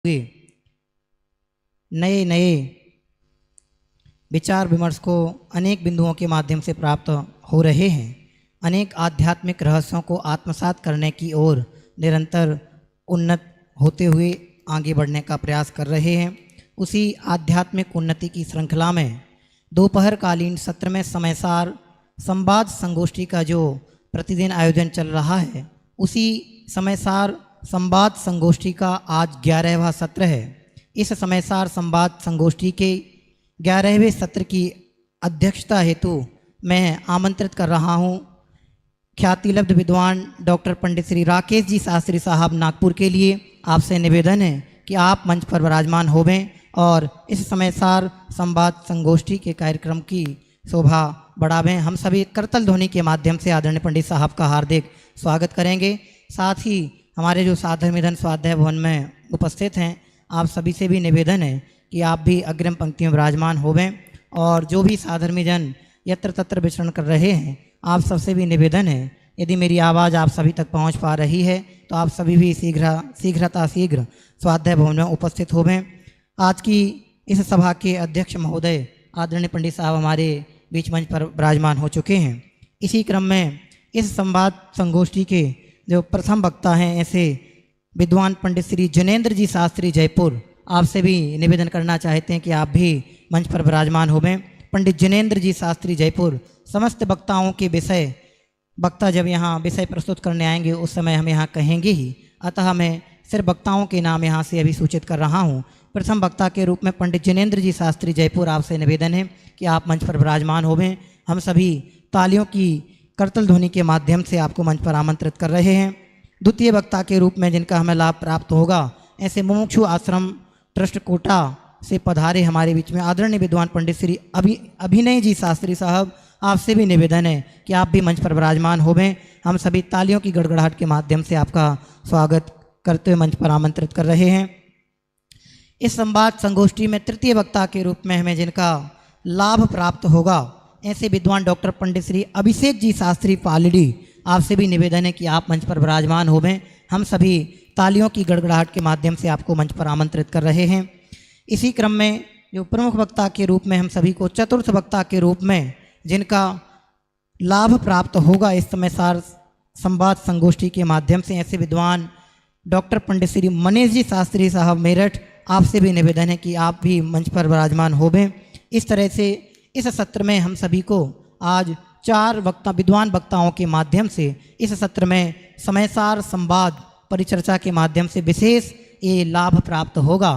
हुए नए नए विचार विमर्श को अनेक बिंदुओं के माध्यम से प्राप्त हो रहे हैं। अनेक आध्यात्मिक रहस्यों को आत्मसात करने की ओर निरंतर उन्नत होते हुए आगे बढ़ने का प्रयास कर रहे हैं। उसी आध्यात्मिक उन्नति की श्रृंखला में दोपहरकालीन सत्र में समयसार संवाद संगोष्ठी का जो प्रतिदिन आयोजन चल रहा है, उसी समयसार संवाद संगोष्ठी का आज 11वां सत्र है। इस समयसार संवाद संगोष्ठी के 11वें सत्र की अध्यक्षता हेतु मैं आमंत्रित कर रहा हूं ख्यातिलब्ध विद्वान डॉक्टर पंडित श्री राकेश जी शास्त्री साहब नागपुर के लिए। आपसे निवेदन है कि आप मंच पर विराजमान होवें और इस समयसार संवाद संगोष्ठी के कार्यक्रम की शोभा बढ़ावें। हम सभी करतल ध्वनि के माध्यम से आदरणीय पंडित साहब का हार्दिक स्वागत करेंगे। साथ ही हमारे जो साधर्मी धन स्वाध्याय भवन में उपस्थित हैं, आप सभी से भी निवेदन है कि आप भी अग्रिम पंक्ति में विराजमान होवें और जो भी साधर्मी जन यत्र तत्र विचरण कर रहे हैं, आप सबसे भी निवेदन है, यदि मेरी आवाज़ आप सभी तक पहुंच पा रही है तो आप सभी भी शीघ्र स्वाध्याय भवन में उपस्थित होवें। आज की इस सभा के अध्यक्ष महोदय आदरणीय पंडित साहब हमारे बीच मंच पर विराजमान हो चुके हैं। इसी क्रम में इस संवाद संगोष्ठी के जो प्रथम वक्ता हैं, ऐसे विद्वान पंडित श्री जनेन्द्र जी शास्त्री जयपुर, आपसे भी निवेदन करना चाहते हैं कि आप भी मंच पर विराजमान होवें। पंडित जनेन्द्र जी शास्त्री जयपुर समस्त वक्ताओं के विषय, वक्ता जब यहाँ विषय प्रस्तुत करने आएंगे उस समय हम यहाँ कहेंगे ही, अतः मैं सिर्फ वक्ताओं के नाम यहाँ से अभी सूचित कर रहा हूँ। प्रथम वक्ता के रूप में पंडित जनेन्द्र जी शास्त्री जयपुर, आपसे निवेदन है कि आप मंच पर विराजमान होवें। हम सभी तालियों की करतल ध्वनि के माध्यम से आपको मंच पर आमंत्रित कर रहे हैं। द्वितीय वक्ता के रूप में जिनका हमें लाभ प्राप्त होगा, ऐसे मुमुक्षु आश्रम ट्रस्ट कोटा से पधारे हमारे बीच में आदरणीय विद्वान पंडित श्री अभिनय जी शास्त्री साहब, आपसे भी निवेदन है कि आप भी मंच पर विराजमान होवें। हम सभी तालियों की गड़गड़ाहट के माध्यम से आपका स्वागत करते हुए मंच पर आमंत्रित कर रहे हैं। इस संवाद संगोष्ठी में तृतीय वक्ता के रूप में हमें जिनका लाभ प्राप्त होगा, ऐसे विद्वान डॉक्टर पंडित श्री अभिषेक जी शास्त्री पालड़ी, आपसे भी निवेदन है कि आप मंच पर विराजमान होवें। हम सभी तालियों की गड़गड़ाहट के माध्यम से आपको मंच पर आमंत्रित कर रहे हैं। इसी क्रम में जो प्रमुख वक्ता के रूप में हम सभी को चतुर्थ वक्ता के रूप में जिनका लाभ प्राप्त होगा इस समय सार संवाद संगोष्ठी के माध्यम से, ऐसे विद्वान डॉक्टर पंडित श्री मनीष जी शास्त्री साहब मेरठ, आपसे भी निवेदन है कि आप भी मंच पर विराजमान होवें। इस तरह से इस सत्र में हम सभी को आज 4 विद्वान वक्ताओं के माध्यम से इस सत्र में समयसार संवाद परिचर्चा के माध्यम से विशेष ये लाभ प्राप्त होगा।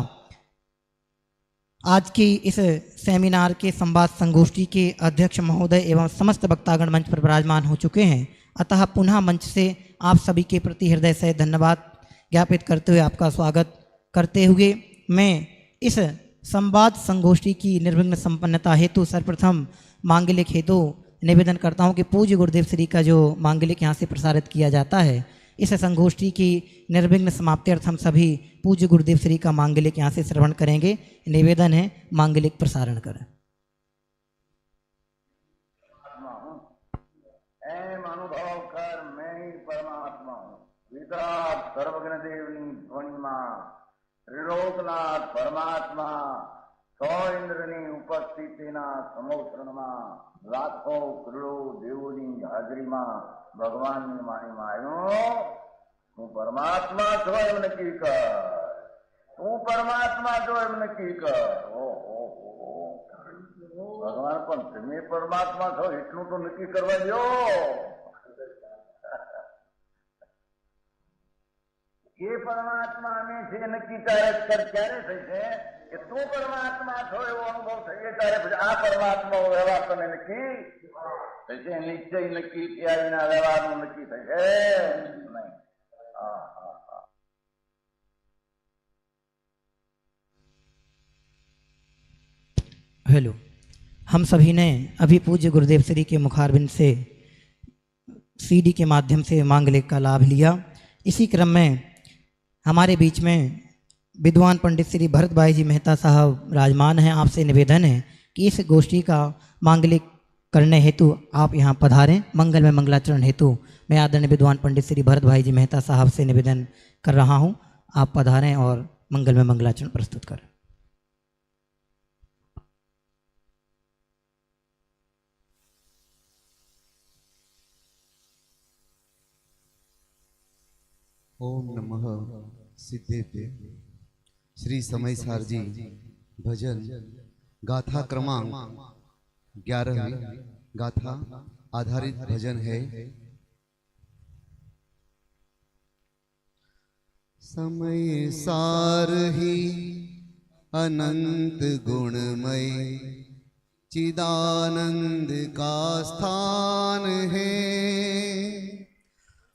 आज की इस सेमिनार के संवाद संगोष्ठी के अध्यक्ष महोदय एवं समस्त वक्तागण मंच पर विराजमान हो चुके हैं, अतः पुनः मंच से आप सभी के प्रति हृदय से धन्यवाद ज्ञापित करते हुए आपका स्वागत करते हुए मैं इस संवाद संगोष्ठी की निर्विघ्न संपन्नता हेतु सर्वप्रथम मांगलिक हेतु निवेदन करता हूँ कि पूज्य गुरुदेव श्री का जो मांगलिक यहाँ से प्रसारित किया जाता है, इस संगोष्ठी की निर्विघ्न समाप्ति अर्थ हम सभी पूज्य गुरुदेव श्री का मांगलिक यहाँ से श्रवण करेंगे। निवेदन है मांगलिक प्रसारण करें। अनुभव कर मैं ही परमात्मा हूँ, विराट सर्वज्ञ देवनी ध्वनि मां त्रिलोकनाथ परमात्मा सौ इंद्रनी उपस्थितिना समोत्रणમાં लाखों करोड़ों देवोनी हाजरीમાં ભગવાનની માની માયો તું પરમાત્મા છો એમ નક્કી કર, તું પરમાત્મા છો એમ નક્કી કર। ભગવાન પણ તમે પરમાત્મા છો એટલું તો નક્કી કરવા દો। ये परमात्मा में से नक्की क्यारे थशे कि तू परमात्मा छो एवो अनुभव थई त्यारे પછી આ પરમાત્મા વ્યવહાર તને નક્કી થશે, નિશ્ચય નક્કી થયા વિના વ્યવહારનું નક્કી થશે નહીં। हेलो, हम सभी ने अभी पूज्य गुरुदेव श्री के मुखारबिंद से सीडी के माध्यम से मांगलिक का लाभ लिया। इसी क्रम में हमारे बीच में विद्वान पंडित श्री भरत भाई जी मेहता साहब विराजमान हैं। आपसे निवेदन है कि इस गोष्ठी का मांगलिक करने हेतु आप यहाँ पधारें। मंगल में मंगलाचरण हेतु मैं आदरणीय विद्वान पंडित श्री भरत भाई जी मेहता साहब से निवेदन कर रहा हूँ, आप पधारें और मंगल में मंगलाचरण प्रस्तुत करें। ओम नमः सिद्धेभ्य। श्री समय सार जी भजन गाथा क्रमांक 11वीं गाथा आधारित भजन है। समय सार ही अनंत गुणमय चिदानंद का स्थान है,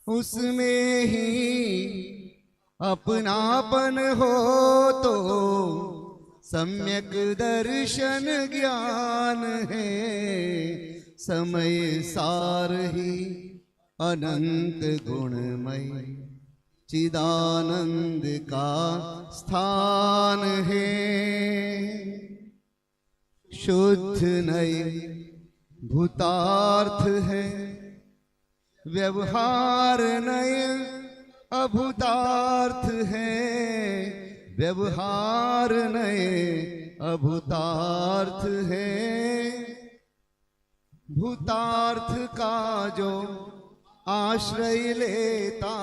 उसमें ही अपनापन हो तो सम्यक दर्शन ज्ञान है। समय सार ही अनंत गुणमय चिदानंद का स्थान है, शुद्ध नय भूतार्थ है, व्यवहार नय अभूतार्थ है, व्यवहार नय अभूतार्थ है। भूतार्थ का जो आश्रय लेता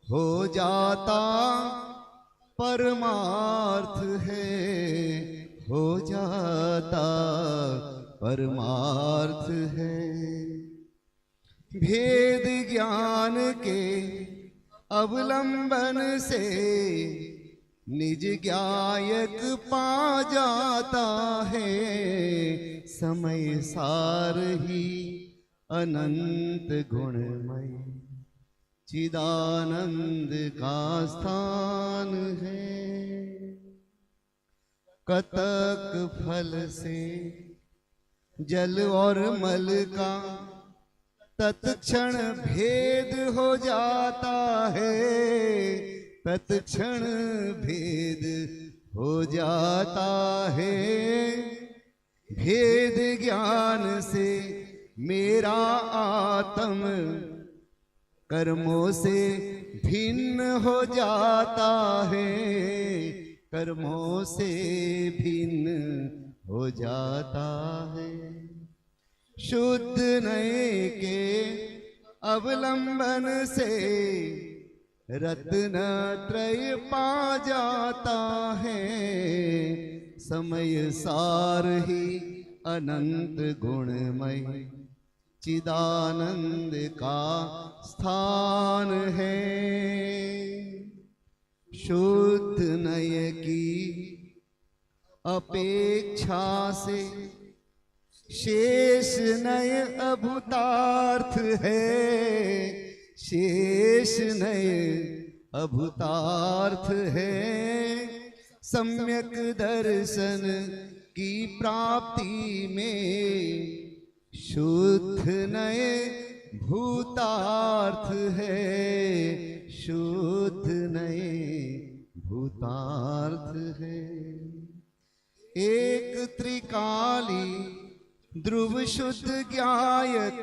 हो जाता परमार्थ है, हो जाता परमार्थ है। भेद ज्ञान के अवलंबन से निज ज्ञायक पा जाता है। समय सार ही अनंत गुणमय चिदानंद का स्थान है। कतक फल से जल और मल का तत्क्षण भेद हो जाता है, तत्क्षण भेद हो जाता है। भेद ज्ञान से मेरा आत्म कर्मों से भिन्न हो जाता है, कर्मों से भिन्न हो जाता है। शुद्ध नय के अवलंबन से रत्न त्रय पा जाता है। समय सार ही अनंत गुणमय चिदानंद का स्थान है। शुद्ध नय की अपेक्षा से शेष नय अभूतार्थ है, शेष नय अभूतार्थ है। सम्यक दर्शन की प्राप्ति में शुद्ध नय भूतार्थ है, शुद्ध नय भूतार्थ है। एक त्रिकाली ध्रुव शुद्ध ज्ञायक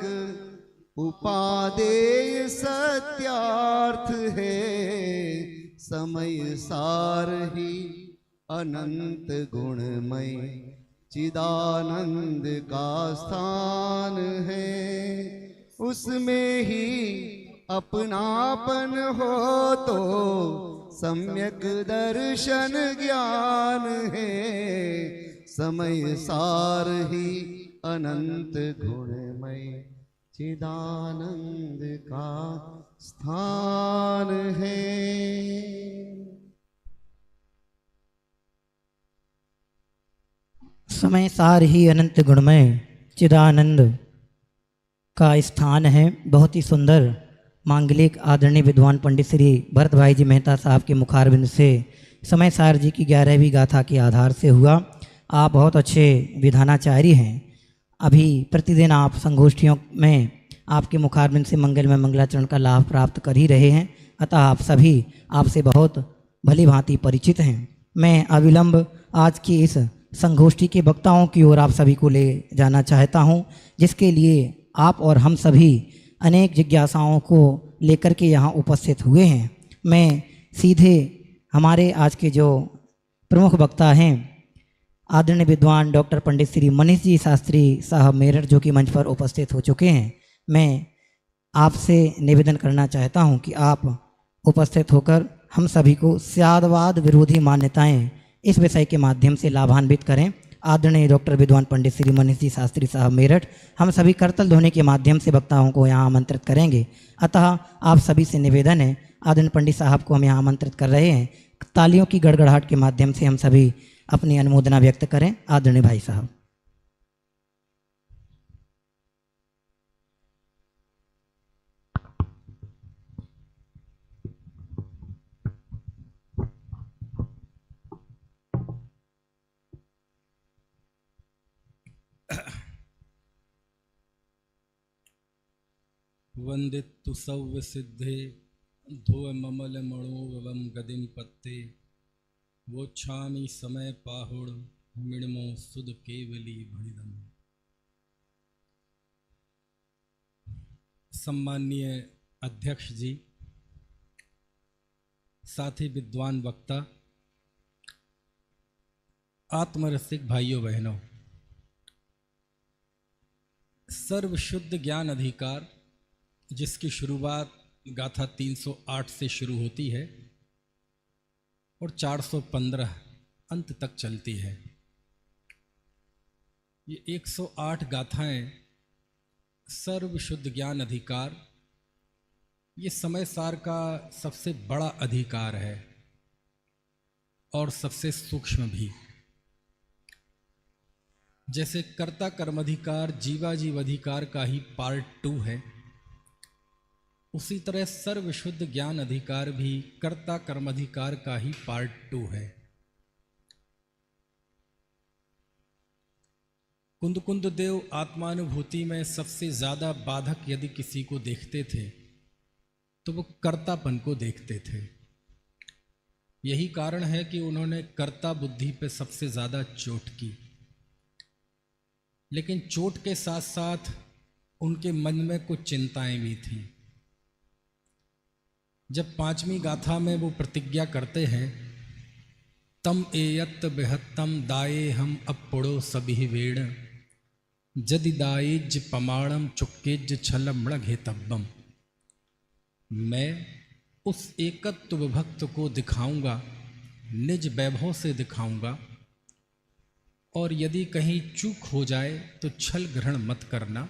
उपादेय सत्यार्थ है। समय सार ही अनंत गुणमय चिदानंद का स्थान है, उसमें ही अपनापन हो तो सम्यक दर्शन ज्ञान है। समय सार ही अनंत गुणमय चिदानंद का स्थान है। समय सार ही अनंत गुणमय चिदानंद का स्थान है। बहुत ही सुंदर मांगलिक आदरणीय विद्वान पंडित श्री भरत भाई जी मेहता साहब के मुखारबिंद से समय सार जी की 11वीं गाथा के आधार से हुआ। आप बहुत अच्छे विधानाचार्य हैं। अभी प्रतिदिन आप संगोष्ठियों में आपके मुखारबिंद से मंगल में मंगलाचरण का लाभ प्राप्त कर ही रहे हैं, अतः आप सभी आपसे बहुत भली भांति परिचित हैं। मैं अविलंब आज की इस संगोष्ठी के वक्ताओं की ओर आप सभी को ले जाना चाहता हूं, जिसके लिए आप और हम सभी अनेक जिज्ञासाओं को लेकर के यहाँ उपस्थित हुए हैं। मैं सीधे हमारे आज के जो प्रमुख वक्ता हैं आदरणीय विद्वान डॉक्टर पंडित श्री मनीष जी शास्त्री साहब मेरठ, जो कि मंच पर उपस्थित हो चुके हैं, मैं आपसे निवेदन करना चाहता हूं कि आप उपस्थित होकर हम सभी को स्यादवाद विरोधी मान्यताएं इस विषय के माध्यम से लाभान्वित करें। आदरणीय डॉक्टर विद्वान पंडित श्री मनीष जी शास्त्री साहब मेरठ हम सभी करतल ध्वनि के माध्यम से वक्ताओं को यहाँ आमंत्रित करेंगे। अतः आप सभी से निवेदन है, आदरणीय पंडित साहब को हम यहाँ आमंत्रित कर रहे हैं। तालियों की गड़गड़ाहट के माध्यम से हम सभी अपनी अनुमोदना व्यक्त करें। आदरणीय भाई साहब। वंदितु सौविसिद्धे धो ममल मणोवम गदिम पत्ते वोच्छामि समय पाहुड़ मिणमो सुद केवली भणिदम। सम्माननीय अध्यक्ष जी, साथी विद्वान वक्ता, आत्मरसिक भाइयों बहनों, सर्वशुद्ध ज्ञान अधिकार जिसकी शुरुआत गाथा 308 से शुरू होती है और 415 अंत तक चलती है। ये 108 गाथाएं सर्व शुद्ध ज्ञान अधिकार, ये समय सार का सबसे बड़ा अधिकार है और सबसे सूक्ष्म भी। जैसे कर्ता कर्माधिकार जीवाजीव अधिकार का ही पार्ट 2 है, उसी तरह सर्व शुद्ध ज्ञान अधिकार भी कर्ता कर्माधिकार का ही पार्ट 2 है। कुंद कुंद देव आत्मानुभूति में सबसे ज्यादा बाधक यदि किसी को देखते थे तो वो कर्तापन को देखते थे। यही कारण है कि उन्होंने कर्ता बुद्धि पे सबसे ज्यादा चोट की। लेकिन चोट के साथ साथ उनके मन में कुछ चिंताएं भी थीं। जब 5वीं गाथा में वो प्रतिज्ञा करते हैं, तम एयत बेहत्तम दाये हम अपुड़ो सभी वेण जदि दायेज पमाणम चुक्केज छलमण घेतब्बम। मैं उस एकत्व विभक्त को दिखाऊंगा, निज वैभव से दिखाऊंगा, और यदि कहीं चूक हो जाए तो छल ग्रहण मत करना,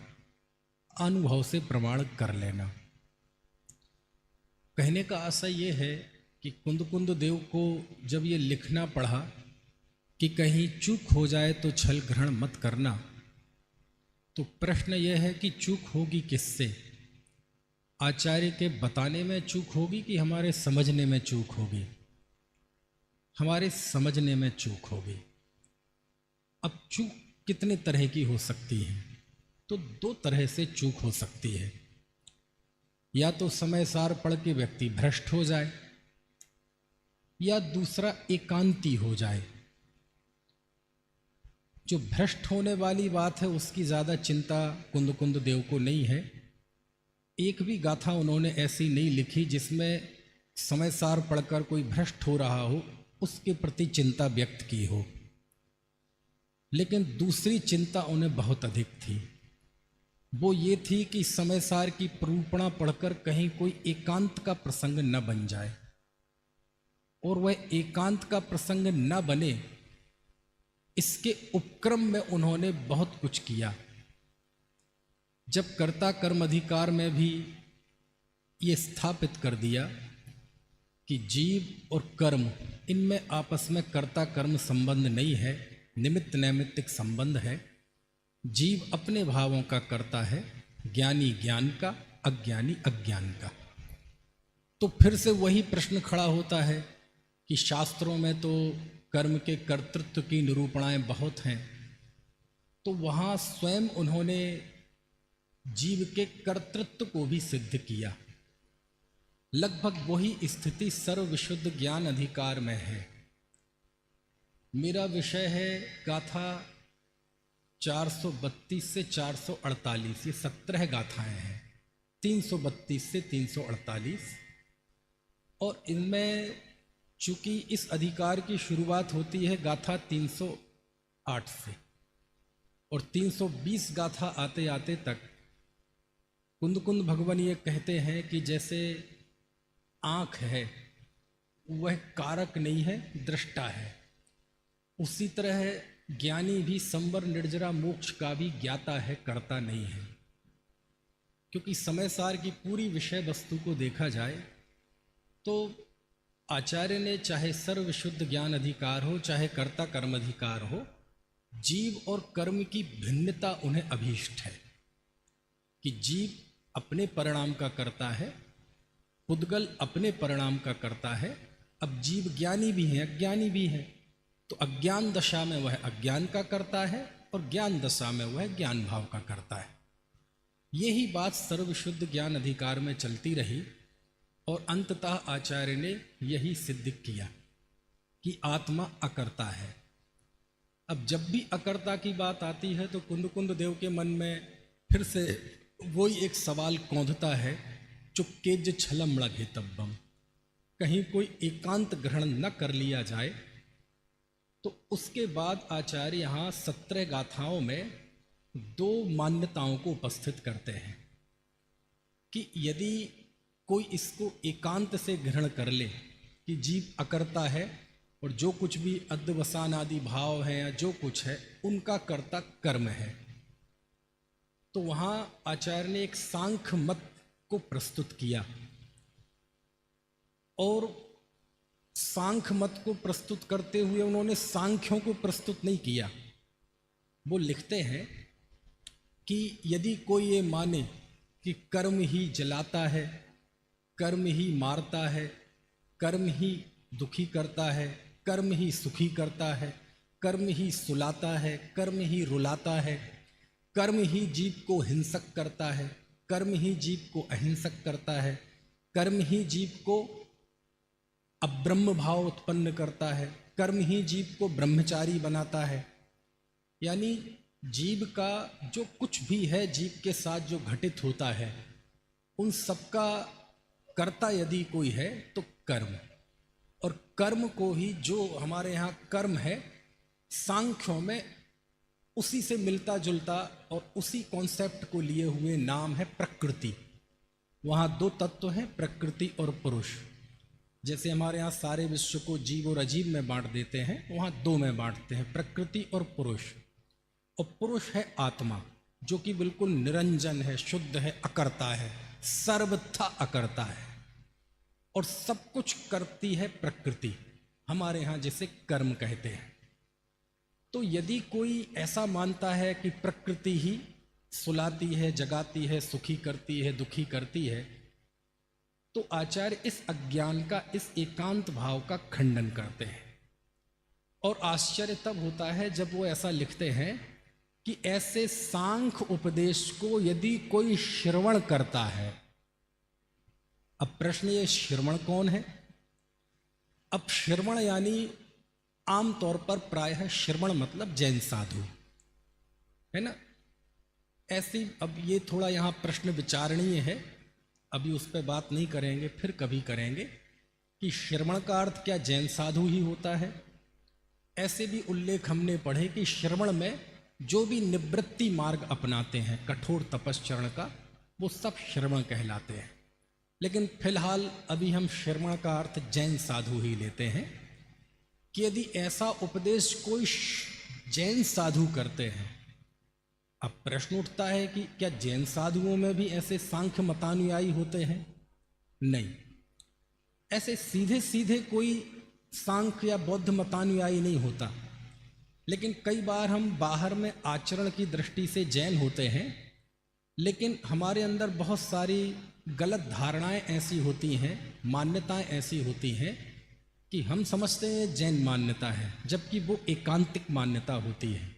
अनुभव से प्रमाण कर लेना। कहने का आशय ये है कि कुंद कुंद देव को जब ये लिखना पड़ा कि कहीं चूक हो जाए तो छल ग्रहण मत करना, तो प्रश्न यह है कि चूक होगी किससे? आचार्य के बताने में चूक होगी कि हमारे समझने में चूक होगी? हमारे समझने में चूक होगी। अब चूक कितने तरह की हो सकती है? तो 2 तरह से चूक हो सकती है। या तो समय सार पढ़ के व्यक्ति भ्रष्ट हो जाए, या दूसरा एकांती हो जाए। जो भ्रष्ट होने वाली बात है उसकी ज्यादा चिंता कुंद कुंद देव को नहीं है। एक भी गाथा उन्होंने ऐसी नहीं लिखी जिसमें समय सार पढ़कर कोई भ्रष्ट हो रहा हो उसके प्रति चिंता व्यक्त की हो। लेकिन दूसरी चिंता उन्हें बहुत अधिक थी। वो ये थी कि समय सार की प्रूपणा पढ़कर कहीं कोई एकांत का प्रसंग न बन जाए, और वह एकांत का प्रसंग न बने इसके उपक्रम में उन्होंने बहुत कुछ किया। जब कर्ता कर्म अधिकार में भी ये स्थापित कर दिया कि जीव और कर्म इनमें आपस में कर्ता कर्म संबंध नहीं है, निमित्त नैमित्तिक संबंध है। जीव अपने भावों का करता है, ज्ञानी ज्ञान का, अज्ञानी अज्ञान का। तो फिर से वही प्रश्न खड़ा होता है कि शास्त्रों में तो कर्म के कर्तृत्व की निरूपणाएं बहुत हैं, तो वहाँ स्वयं उन्होंने जीव के कर्तृत्व को भी सिद्ध किया। लगभग वही स्थिति सर्वविशुद्ध ज्ञान अधिकार में है। मेरा विषय है गाथा 432 से 448, ये 17 गाथाएं हैं, 332 से 348, और इनमें चूंकि इस अधिकार की शुरुआत होती है गाथा 308 से, और 320 गाथा आते आते तक कुंद भगवान ये कहते हैं कि जैसे आँख है वह कारक नहीं है, दृष्टा है, उसी तरह ज्ञानी भी संवर निर्जरा मोक्ष का भी ज्ञाता है, करता नहीं है। क्योंकि समय सार की पूरी विषय वस्तु को देखा जाए तो आचार्य ने चाहे सर्वशुद्ध ज्ञान अधिकार हो, चाहे कर्ता कर्म अधिकार हो, जीव और कर्म की भिन्नता उन्हें अभीष्ट है कि जीव अपने परिणाम का करता है, पुद्गल अपने परिणाम का करता है। अब जीव ज्ञानी भी है, अज्ञानी भी है, तो अज्ञान दशा में वह अज्ञान का करता है और ज्ञान दशा में वह ज्ञान भाव का करता है। यही बात सर्वशुद्ध ज्ञान अधिकार में चलती रही और अंततः आचार्य ने यही सिद्ध किया कि आत्मा अकर्ता है। अब जब भी अकर्ता की बात आती है तो कुंद देव के मन में फिर से वही एक सवाल कौंधता है, चुक्केज छलम लगे तब्बम, कहीं कोई एकांत ग्रहण न कर लिया जाए। तो उसके बाद आचार्य यहाँ 17 गाथाओं में 2 मान्यताओं को उपस्थित करते हैं कि यदि कोई इसको एकांत से ग्रहण कर ले कि जीव अकर्ता है और जो कुछ भी अद्वसान आदि भाव है या जो कुछ है उनका कर्ता कर्म है, तो वहाँ आचार्य ने एक सांख्य मत को प्रस्तुत किया। और सांख्य मत को प्रस्तुत करते हुए उन्होंने सांख्यों को प्रस्तुत नहीं किया। वो लिखते हैं कि यदि कोई ये माने कि कर्म ही जलाता है, कर्म ही मारता है, कर्म ही दुखी करता है, कर्म ही सुखी करता है, कर्म ही सुलाता है, कर्म ही रुलाता है, कर्म ही जीव को हिंसक करता है, कर्म ही जीव को अहिंसक करता है, कर्म ही जीव को अब्रह्म भाव उत्पन्न करता है, कर्म ही जीव को ब्रह्मचारी बनाता है। यानी जीव का जो कुछ भी है, जीव के साथ जो घटित होता है, उन सबका कर्ता यदि कोई है तो कर्म। और कर्म को ही, जो हमारे यहाँ कर्म है, सांख्यों में उसी से मिलता जुलता और उसी कॉन्सेप्ट को लिए हुए नाम है प्रकृति। वहाँ 2 तत्व हैं, प्रकृति और पुरुष। जैसे हमारे यहाँ सारे विश्व को जीव और अजीव में बांट देते हैं, वहाँ 2 में बांटते हैं, प्रकृति और पुरुष। और पुरुष है आत्मा, जो कि बिल्कुल निरंजन है, शुद्ध है, अकर्ता है, सर्वथा अकर्ता है और सब कुछ करती है प्रकृति, हमारे यहाँ जिसे कर्म कहते हैं। तो यदि कोई ऐसा मानता है कि प्रकृति ही सुलाती है, जगाती है, सुखी करती है, दुखी करती है, तो आचार्य इस अज्ञान का, इस एकांत भाव का खंडन करते हैं। और आश्चर्य तब होता है जब वो ऐसा लिखते हैं कि ऐसे सांख्य उपदेश को यदि कोई श्रवण करता है। अब प्रश्न ये, श्रवण कौन है? अब श्रवण यानी आमतौर पर प्रायः श्रवण मतलब जैन साधु, है ना। ऐसी, अब ये थोड़ा यहाँ प्रश्न विचारणीय है, अभी उस पर बात नहीं करेंगे, फिर कभी करेंगे कि श्रवण का अर्थ क्या जैन साधु ही होता है। ऐसे भी उल्लेख हमने पढ़े कि श्रवण में जो भी निवृत्ति मार्ग अपनाते हैं कठोर तपश्चरण का, वो सब श्रवण कहलाते हैं। लेकिन फिलहाल अभी हम श्रवण का अर्थ जैन साधु ही लेते हैं कि यदि ऐसा उपदेश कोई जैन साधु करते हैं। अब प्रश्न उठता है कि क्या जैन साधुओं में भी ऐसे सांख्य मतानुयायी होते हैं? नहीं, ऐसे सीधे सीधे कोई सांख्य या बौद्ध मतानुयायी नहीं होता। लेकिन कई बार हम बाहर में आचरण की दृष्टि से जैन होते हैं, लेकिन हमारे अंदर बहुत सारी गलत धारणाएं ऐसी होती हैं, मान्यताएं ऐसी होती हैं कि हम समझते हैं जैन मान्यता है, जबकि वो एकांतिक मान्यता होती है।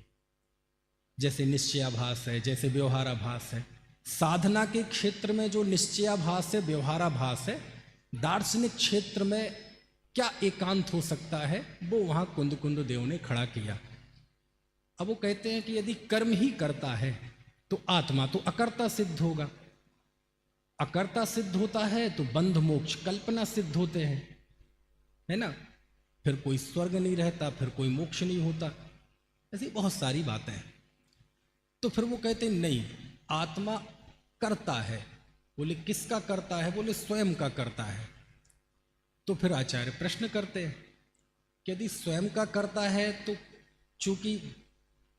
जैसे निश्चयाभास है, जैसे व्यवहाराभास है। साधना के क्षेत्र में जो निश्चयाभास है, व्यवहाराभास है, दार्शनिक क्षेत्र में क्या एकांत हो सकता है, वो वहाँ कुंद देव ने खड़ा किया। अब वो कहते हैं कि यदि कर्म ही करता है तो आत्मा तो अकर्ता सिद्ध होगा। अकर्ता सिद्ध होता है तो बंध मोक्ष कल्पना सिद्ध होते हैं, है ना। फिर कोई स्वर्ग नहीं रहता, फिर कोई मोक्ष नहीं होता, ऐसी बहुत सारी बातें हैं। तो फिर वो कहते नहीं, आत्मा करता है। बोले किसका करता है? बोले स्वयं का करता है। तो फिर आचार्य प्रश्न करते हैं कि यदि स्वयं का करता है तो चूंकि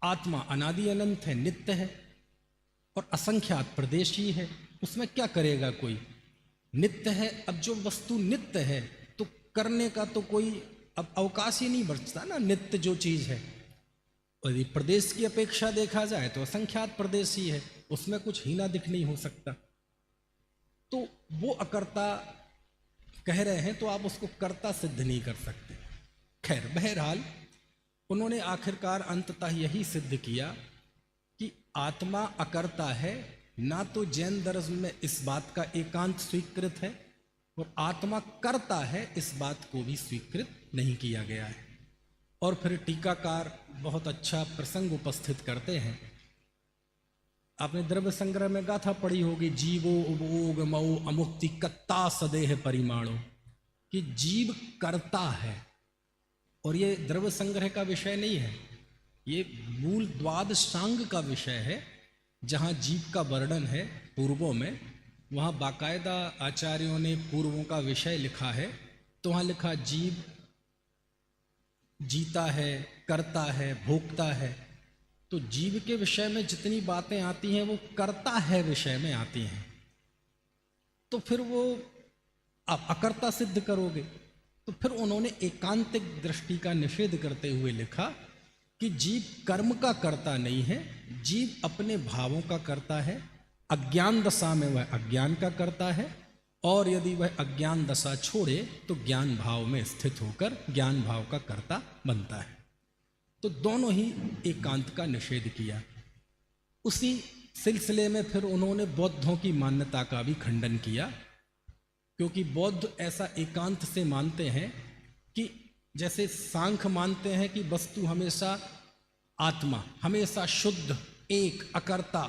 आत्मा अनादि अनंत है, नित्य है और असंख्यात प्रदेशी है, उसमें क्या करेगा कोई? नित्य है। अब जो वस्तु नित्य है तो करने का तो कोई अब अवकाश ही नहीं बचता ना, नित्य जो चीज है। और यदि प्रदेश की अपेक्षा देखा जाए तो असंख्यात प्रदेश ही है, उसमें कुछ हीना दिख नहीं हो सकता। तो वो अकर्ता कह रहे हैं तो आप उसको कर्ता सिद्ध नहीं कर सकते। खैर, बहरहाल उन्होंने आखिरकार अंततः यही सिद्ध किया कि आत्मा अकर्ता है। ना तो जैन दर्शन में इस बात का एकांत स्वीकृत है और आत्मा कर्ता है, इस बात को भी स्वीकृत नहीं किया गया है। और फिर टीकाकार बहुत अच्छा प्रसंग उपस्थित करते हैं। आपने द्रव्य संग्रह में गाथा पढ़ी होगी, जीवो उपभोग मऊ अमुक्ति कत्ता सदेह परिमाणो, कि जीव करता है। और ये द्रव्य संग्रह का विषय नहीं है, ये मूल द्वादशांग का विषय है। जहाँ जीव का वर्णन है पूर्वों में, वहाँ बाकायदा आचार्यों ने पूर्वों का विषय लिखा है। तो वहाँ लिखा जीव जीता है, करता है, भोगता है। तो जीव के विषय में जितनी बातें आती हैं वो करता है विषय में आती हैं। तो फिर वो आप अकर्ता सिद्ध करोगे। तो फिर उन्होंने एकांतिक दृष्टि का निषेध करते हुए लिखा कि जीव कर्म का करता नहीं है, जीव अपने भावों का करता है। अज्ञान दशा में वह अज्ञान का करता है, और यदि वह अज्ञान दशा छोड़े तो ज्ञान भाव में स्थित होकर ज्ञान भाव का कर्ता बनता है। तो दोनों ही एकांत का निषेध किया। उसी सिलसिले में फिर उन्होंने बौद्धों की मान्यता का भी खंडन किया, क्योंकि बौद्ध ऐसा एकांत से मानते हैं कि जैसे सांख्य मानते हैं कि वस्तु हमेशा, आत्मा हमेशा शुद्ध एक अकर्ता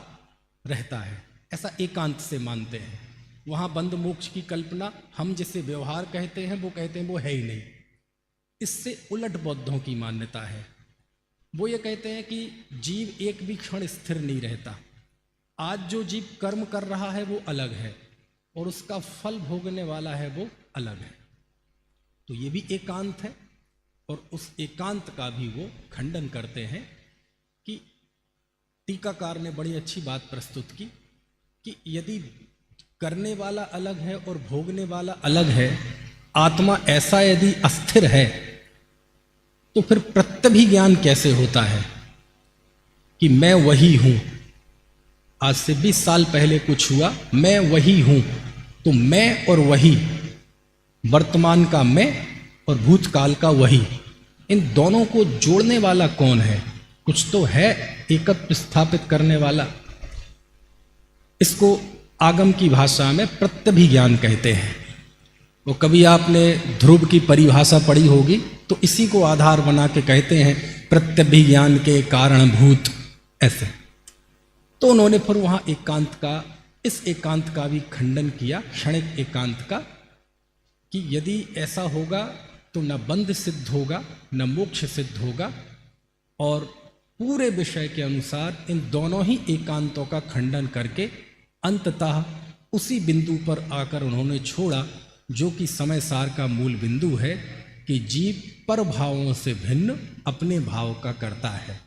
रहता है, ऐसा एकांत से मानते हैं। वहाँ बंद मोक्ष की कल्पना हम जिसे व्यवहार कहते हैं वो कहते हैं वो है ही नहीं। इससे उलट बौद्धों की मान्यता है। वो ये कहते हैं कि जीव एक भी क्षण स्थिर नहीं रहता। आज जो जीव कर्म कर रहा है वो अलग है, और उसका फल भोगने वाला है वो अलग है। तो ये भी एकांत है, और उस एकांत का भी वो खंडन करते हैं। कि टीकाकार ने बड़ी अच्छी बात प्रस्तुत की कि यदि करने वाला अलग है और भोगने वाला अलग है, आत्मा ऐसा यदि अस्थिर है तो फिर प्रत्यभिज्ञान कैसे होता है कि मैं वही हूं। आज से 20 साल पहले कुछ हुआ, मैं वही हूं। तो मैं और वही, वर्तमान का मैं और भूतकाल का वही, इन दोनों को जोड़ने वाला कौन है? कुछ तो है एकत्व स्थापित करने वाला। इसको आगम की भाषा में प्रत्यभिज्ञान कहते हैं। वो कभी आपने ध्रुव की परिभाषा पढ़ी होगी, तो इसी को आधार बना के कहते हैं प्रत्यभिज्ञान के कारणभूत, ऐसे। तो उन्होंने फिर वहां एकांत का, इस एकांत का भी खंडन किया, क्षणिक एकांत का, कि यदि ऐसा होगा तो न बंध सिद्ध होगा न मोक्ष सिद्ध होगा। और पूरे विषय के अनुसार इन दोनों ही एकांतों का खंडन करके अंततः उसी बिंदु पर आकर उन्होंने छोड़ा, जो कि समय सार का मूल बिंदु है, कि जीव पर भावों से भिन्न अपने भाव का करता है।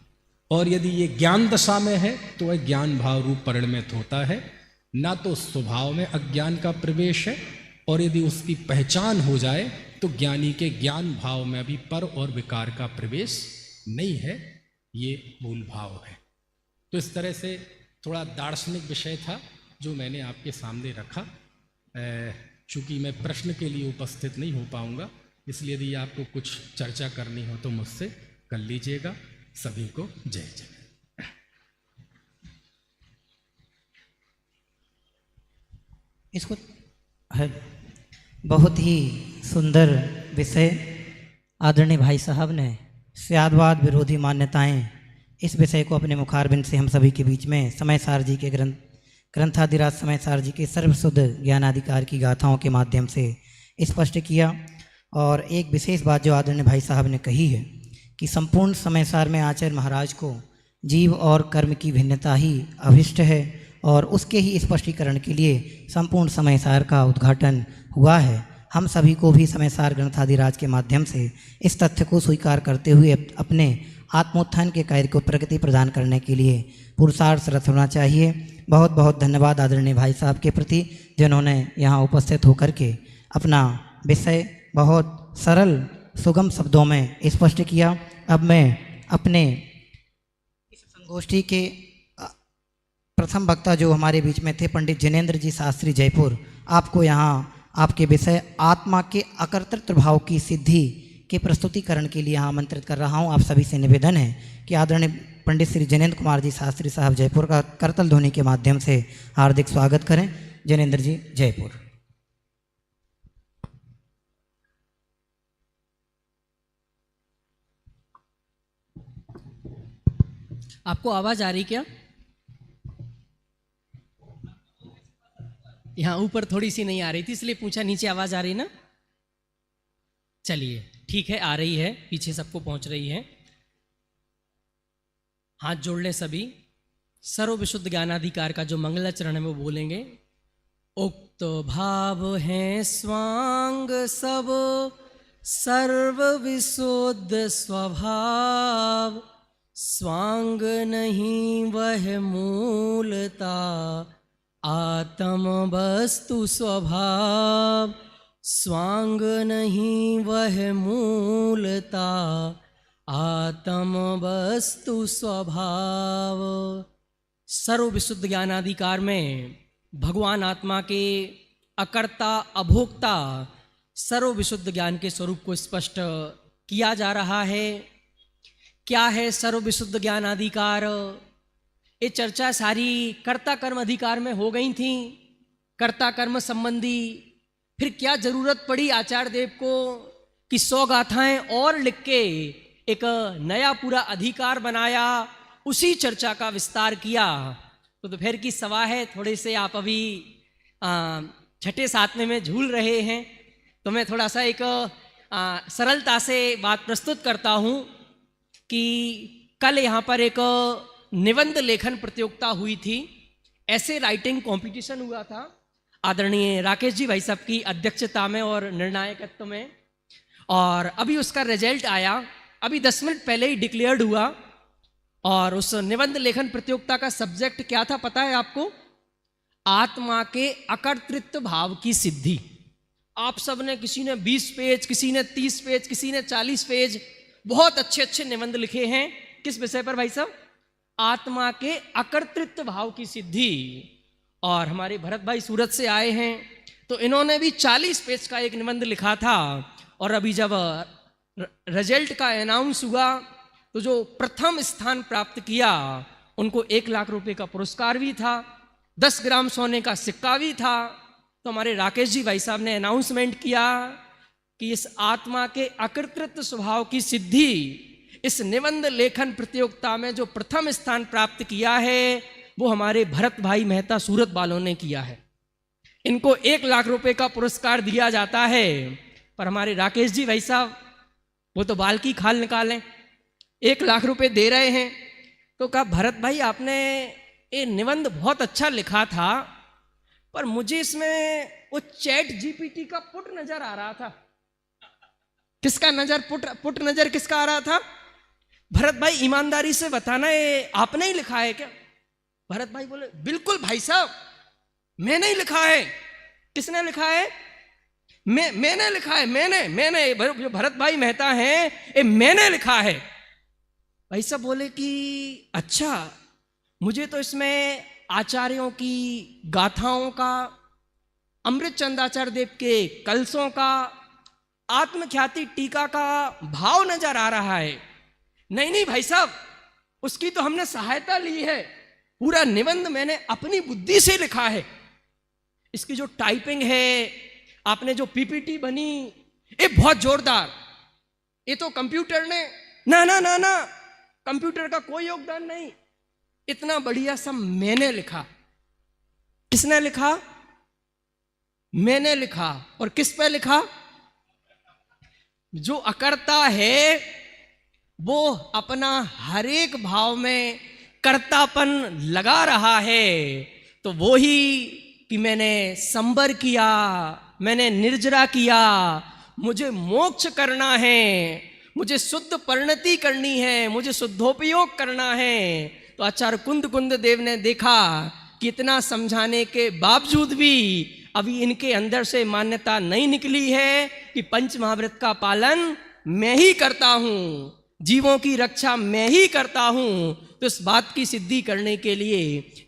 और यदि ये ज्ञान दशा में है तो वह ज्ञान भाव रूप परिणमित होता है, ना तो स्वभाव में अज्ञान का प्रवेश है, और यदि उसकी पहचान हो जाए तो ज्ञानी के ज्ञान भाव में भी पर और विकार का प्रवेश नहीं है। ये मूल भाव है। तो इस तरह से थोड़ा दार्शनिक विषय था जो मैंने आपके सामने रखा। चूँकि मैं प्रश्न के लिए उपस्थित नहीं हो पाऊँगा, इसलिए यदि आपको कुछ चर्चा करनी हो तो मुझसे कर लीजिएगा। सभी को जय जय। इसको है बहुत ही सुंदर विषय आदरणीय भाई साहब ने स्यादवाद विरोधी मान्यताएं, इस विषय को अपने मुखारबिंद से हम सभी के बीच में समय सार जी के ग्रंथाधिराज समय सार जी के सर्वशुद्ध ज्ञानाधिकार की गाथाओं के माध्यम से स्पष्ट किया। और एक विशेष बात जो आदरणीय भाई साहब ने कही है कि संपूर्ण समयसार में आचार्य महाराज को जीव और कर्म की भिन्नता ही अभिष्ट है और उसके ही स्पष्टीकरण के लिए संपूर्ण समयसार का उद्घाटन हुआ है। हम सभी को भी समयसार ग्रंथादिराज के माध्यम से इस तथ्य को स्वीकार करते हुए अपने आत्मोत्थान के कार्य को प्रगति प्रदान करने के लिए पुरुषार्थरत होना चाहिए। बहुत बहुत धन्यवाद आदरणीय भाई साहब के प्रति जिन्होंने यहाँ उपस्थित होकर के अपना विषय बहुत सरल सुगम शब्दों में स्पष्ट किया। अब मैं अपने इस संगोष्ठी के प्रथम वक्ता जो हमारे बीच में थे पंडित जिनेंद्र जी शास्त्री जयपुर, आपको यहाँ आपके विषय आत्मा के अकर्तृत्व भाव की सिद्धि के प्रस्तुतिकरण के लिए यहाँ आमंत्रित कर रहा हूँ। आप सभी से निवेदन है कि आदरणीय पंडित श्री जिनेंद्र कुमार जी शास्त्री साहब जयपुर का करतल ध्वनि के माध्यम से हार्दिक स्वागत करें। जिनेंद्र जी जयपुर। आपको आवाज आ रही क्या? यहाँ ऊपर थोड़ी सी नहीं आ रही थी इसलिए पूछा, नीचे आवाज आ रही ना? चलिए ठीक है, आ रही है, पीछे सबको पहुंच रही है। हाथ जोड़ ले सभी। सर्व विशुद्ध ज्ञानाधिकार का जो मंगलाचरण है वो बोलेंगे। उक्त भाव है स्वांग सब सर्व विशुद्ध स्वभाव, स्वांग नहीं वह मूलता आत्म वस्तु स्वभाव, स्वांग नहीं वह मूलता आत्म वस्तु स्वभाव। सर्व विशुद्ध ज्ञानाधिकार में भगवान आत्मा के अकर्ता अभोक्ता सर्व विशुद्ध ज्ञान के स्वरूप को स्पष्ट किया जा रहा है। क्या है सर्व विशुद्ध ज्ञानाधिकार? ये चर्चा सारी कर्ता कर्म अधिकार में हो गई थी, कर्ता कर्म संबंधी। फिर क्या जरूरत पड़ी आचार्य देव को कि 100 गाथाएं और लिख के एक नया पूरा अधिकार बनाया, उसी चर्चा का विस्तार किया। तो दोपहर की सवा है, थोड़े से आप अभी छठे सातवें में झूल रहे हैं, तो मैं थोड़ा सा एक सरलता से बात प्रस्तुत करता हूँ कि कल यहाँ पर एक निबंध लेखन प्रतियोगिता हुई थी, ऐसे राइटिंग कंपटीशन हुआ था आदरणीय राकेश जी भाई साहब की अध्यक्षता में और निर्णायकत्व में, और अभी उसका रिजल्ट आया, अभी 10 मिनट पहले ही डिक्लेयर्ड हुआ। और उस निबंध लेखन प्रतियोगिता का सब्जेक्ट क्या था पता है आपको? आत्मा के अकर्तृत्व भाव की सिद्धि। आप सब ने, किसी ने 20 पेज, किसी ने 30 पेज, किसी ने 40 पेज, बहुत अच्छे अच्छे निबंध लिखे हैं। किस विषय पर भाई साहब? आत्मा के अकर्तृत्व भाव की सिद्धि। और हमारे भरत भाई सूरत से आए हैं, तो इन्होंने भी 40 पेज का एक निबंध लिखा था। और अभी जब रिजल्ट का अनाउंस हुआ तो जो प्रथम स्थान प्राप्त किया उनको 1 लाख रुपए का पुरस्कार भी था, 10 ग्राम सोने का सिक्का भी था। तो हमारे राकेश जी भाई साहब ने अनाउंसमेंट किया कि इस आत्मा के अकर्तृत्व स्वभाव की सिद्धि, इस निबंध लेखन प्रतियोगिता में जो प्रथम स्थान प्राप्त किया है वो हमारे भरत भाई मेहता सूरत वालों ने किया है। इनको 1 लाख रुपए का पुरस्कार दिया जाता है। पर हमारे राकेश जी भाई साहब वो तो बाल की खाल निकालें, 1 लाख रुपए दे रहे हैं। तो कहा भरत भाई आपने ये निबंध बहुत अच्छा लिखा था, पर मुझे इसमें वो चैट जीपीटी का पुट नजर आ रहा था। किसका नजर? पुट नजर किसका आ रहा था? भरत भाई ईमानदारी से बताना, ये आपने ही लिखा है क्या? भरत भाई बोले बिल्कुल भाई साहब मैंने ही लिखा है। किसने लिखा है? मैंने लिखा है, मैंने जो भरत भाई मेहता हैं ये मैंने लिखा है। भाई साहब बोले कि अच्छा, मुझे तो इसमें आचार्यों की गाथाओं का, अमृत चंदाचार्य देव के कलसों का, आत्मख्याति टीका का भाव नजर आ रहा है। नहीं भाई साहब, उसकी तो हमने सहायता ली है, पूरा निबंध मैंने अपनी बुद्धि से लिखा है। इसकी जो टाइपिंग है, आपने जो पीपीटी बनी, ये बहुत जोरदार। ये तो कंप्यूटर ने ना कंप्यूटर का कोई योगदान नहीं, इतना बढ़िया सब मैंने लिखा। किसने लिखा? मैंने लिखा। और किस पे लिखा? जो अकर्ता है वो अपना हर एक भाव में कर्तापन लगा रहा है, तो वो ही कि मैंने संबर किया, मैंने निर्जरा किया, मुझे मोक्ष करना है, मुझे शुद्ध परिणति करनी है, मुझे शुद्धोपयोग करना है। तो आचार्य कुंद देव ने देखा कि इतना समझाने के बावजूद भी अभी इनके अंदर से मान्यता नहीं निकली है कि पंच महाव्रत का पालन मैं ही करता हूं, जीवों की रक्षा मैं ही करता हूं। तो इस बात की सिद्धि करने के लिए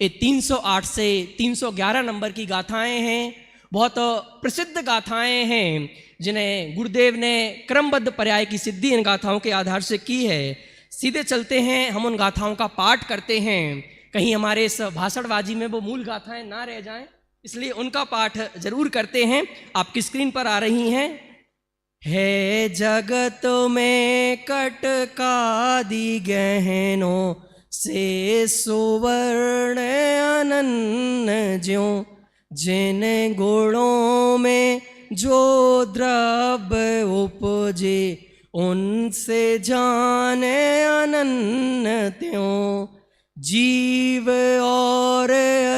ये 308 से 311 नंबर की गाथाएं हैं, बहुत प्रसिद्ध गाथाएं हैं, जिन्हें गुरुदेव ने क्रमबद्ध पर्याय की सिद्धि इन गाथाओं के आधार से की है। सीधे चलते हैं, हम उन गाथाओं का पाठ करते हैं, कहीं हमारे इस भाषणबाजी में वो मूल गाथाएं ना रह जाएं, इसलिए उनका पाठ जरूर करते हैं। आपकी स्क्रीन पर आ रही हैं। है जगत में कटकादि गहनों से सुवर्ण अनन्य ज्यों, जिन गुणों में जो द्रव्य उपजे उनसे जाने अनन्य त्यों। जीव और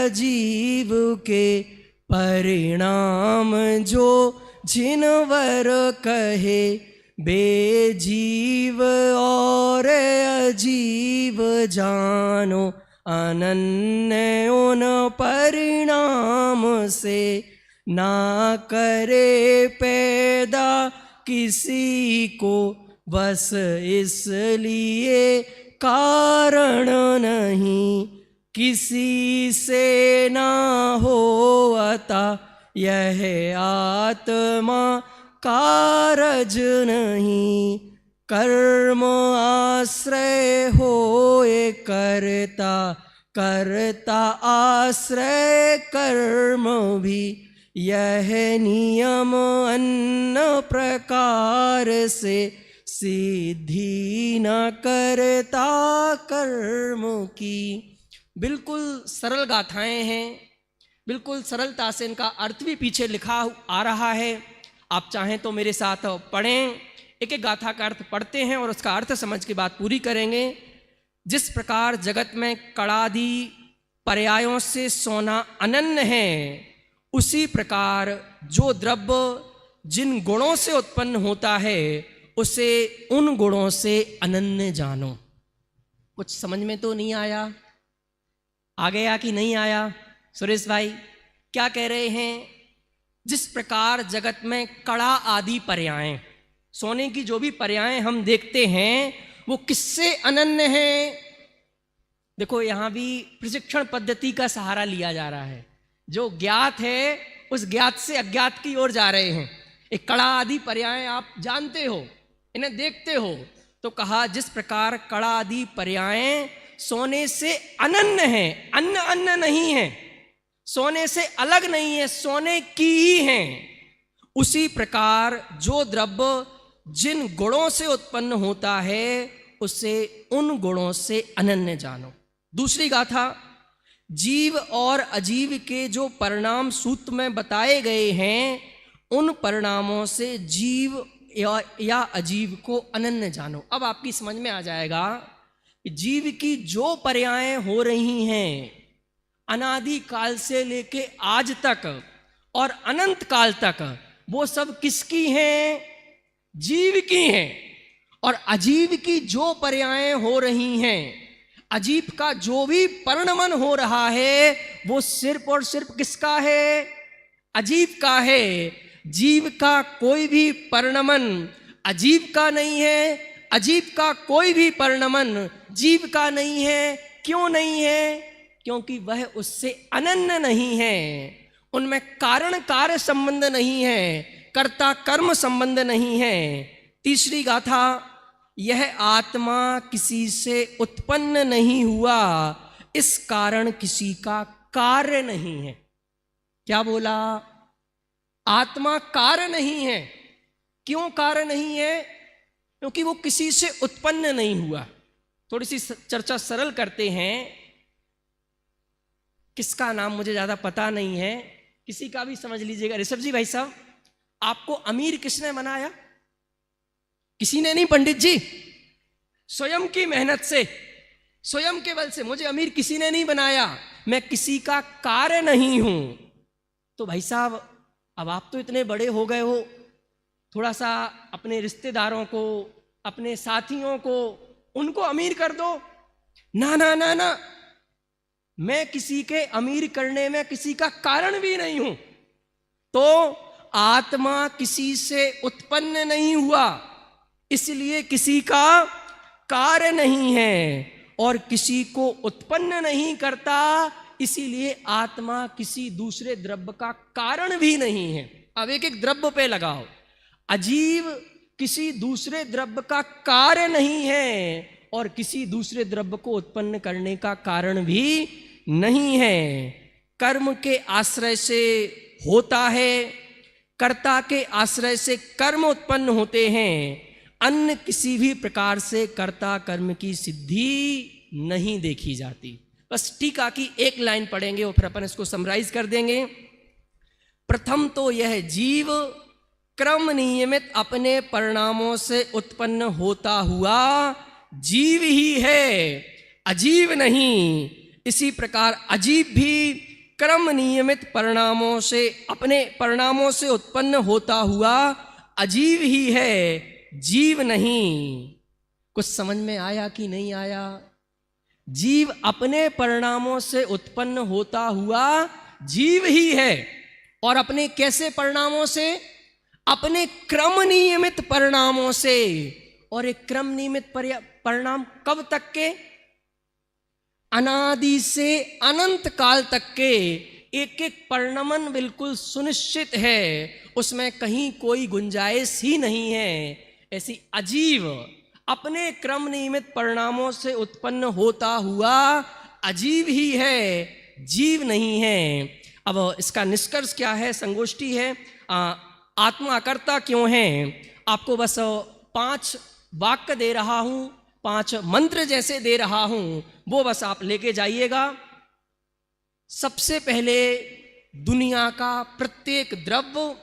अजीव के परिणाम जो जिनवर कहे, बेजीव और अजीव जानो अनन्य उन परिणाम से। ना करे पैदा किसी को बस इसलिए कारण नहीं, किसी से ना हो अता यह आत्मा कारज नहीं। कर्म आश्रय होए करता, करता आश्रय कर्म भी, यह नियम अन्य प्रकार से सिद्धि न करता कर्म की। बिल्कुल सरल गाथाएं हैं, बिल्कुल सरलता से इनका अर्थ भी पीछे लिखा आ रहा है। आप चाहें तो मेरे साथ पढ़ें, एक एक गाथा का अर्थ पढ़ते हैं और उसका अर्थ समझ के बात पूरी करेंगे। जिस प्रकार जगत में कड़ादि पर्यायों से सोना अनन्य है, उसी प्रकार जो द्रव्य जिन गुणों से उत्पन्न होता है उसे उन गुणों से अनन्य जानो। कुछ समझ में तो नहीं आया? आ गया कि नहीं आया? सुरेश भाई क्या कह रहे हैं? जिस प्रकार जगत में कड़ा आदि पर्याय, सोने की जो भी पर्याय हम देखते हैं वो किससे अनन्य हैं? देखो यहां भी प्रशिक्षण पद्धति का सहारा लिया जा रहा है। जो ज्ञात है उस ज्ञात से अज्ञात की ओर जा रहे हैं। एक कड़ा आदि पर्याय आप जानते हो, इन्हें देखते हो, तो कहा जिस प्रकार कड़ा आदि पर्याय सोने से अनन्य है, अन्य अन्य नहीं है, सोने से अलग नहीं है, सोने की ही है, उसी प्रकार जो द्रव्य जिन गुणों से उत्पन्न होता है उसे उन गुणों से अनन्य जानो। दूसरी गाथा, जीव और अजीव के जो परिणाम सूत्र में बताए गए हैं उन परिणामों से जीव या अजीव को अनन्य जानो। अब आपकी समझ में आ जाएगा कि जीव की जो पर्याय हो रही हैं अनादि काल से लेके आज तक और अनंत काल तक, वो सब किसकी हैं? जीव की हैं। और अजीव की जो पर्याय हो रही हैं, अजीब का जो भी परिणमन हो रहा है वो सिर्फ और सिर्फ किसका है? अजीब का है। जीव का कोई भी परिणमन अजीब का नहीं है, अजीब का कोई भी परिणमन जीव का नहीं है। क्यों नहीं है? क्योंकि वह उससे अनन्य नहीं है, उनमें कारण कार्य संबंध नहीं है, कर्ता कर्म संबंध नहीं है। तीसरी गाथा, यह आत्मा किसी से उत्पन्न नहीं हुआ, इस कारण किसी का कार्य नहीं है। क्या बोला? आत्मा कार्य नहीं है। क्यों कार्य नहीं है? क्योंकि वो किसी से उत्पन्न नहीं हुआ। थोड़ी सी चर्चा सरल करते हैं। किसका नाम मुझे ज्यादा पता नहीं है, किसी का भी समझ लीजिएगा। ऋषभ जी भाई साहब, आपको अमीर किसने बनाया? किसी ने नहीं पंडित जी, स्वयं की मेहनत से, स्वयं के बल से। मुझे अमीर किसी ने नहीं बनाया, मैं किसी का कार्य नहीं हूं। तो भाई साहब, अब आप तो इतने बड़े हो गए हो, थोड़ा सा अपने रिश्तेदारों को, अपने साथियों को, उनको अमीर कर दो। ना ना ना ना, मैं किसी के अमीर करने में किसी का कारण भी नहीं हूं। तो आत्मा किसी से उत्पन्न नहीं हुआ, इसलिए किसी का कार्य नहीं है, और किसी को उत्पन्न नहीं करता, इसीलिए आत्मा किसी दूसरे द्रव्य का कारण भी नहीं है। अब एक एक द्रव्य पे लगाओ। अजीव किसी दूसरे द्रव्य का कार्य नहीं है, और किसी दूसरे द्रव्य को उत्पन्न करने का कारण भी नहीं है। कर्म के आश्रय से होता है, कर्ता के आश्रय से कर्म उत्पन्न होते हैं। अन्य किसी भी प्रकार से कर्ता कर्म की सिद्धि नहीं देखी जाती। बस टीका की एक लाइन पढ़ेंगे और फिर अपन इसको समराइज कर देंगे। प्रथम तो यह जीव क्रम नियमित अपने परिणामों से उत्पन्न होता हुआ जीव ही है, अजीव नहीं। इसी प्रकार अजीव भी क्रम नियमित परिणामों से, अपने परिणामों से उत्पन्न होता हुआ अजीव ही है, जीव नहीं। कुछ समझ में आया कि नहीं आया? जीव अपने परिणामों से उत्पन्न होता हुआ जीव ही है, और अपने कैसे परिणामों से? अपने क्रम नियमित परिणामों से। और एक क्रम नियमित परिणाम कब तक के? अनादि से अनंत काल तक के एक एक परिणमन बिल्कुल सुनिश्चित है, उसमें कहीं कोई गुंजाइश ही नहीं है। ऐसी अजीव अपने क्रम नियमित परिणामों से उत्पन्न होता हुआ अजीव ही है, जीव नहीं है। अब इसका निष्कर्ष क्या है? संगोष्ठी है, आत्मा अकर्ता क्यों है? आपको बस 5 वाक्य दे रहा हूं, 5 मंत्र जैसे दे रहा हूं, वो बस आप लेके जाइएगा। सबसे पहले दुनिया का प्रत्येक द्रव्य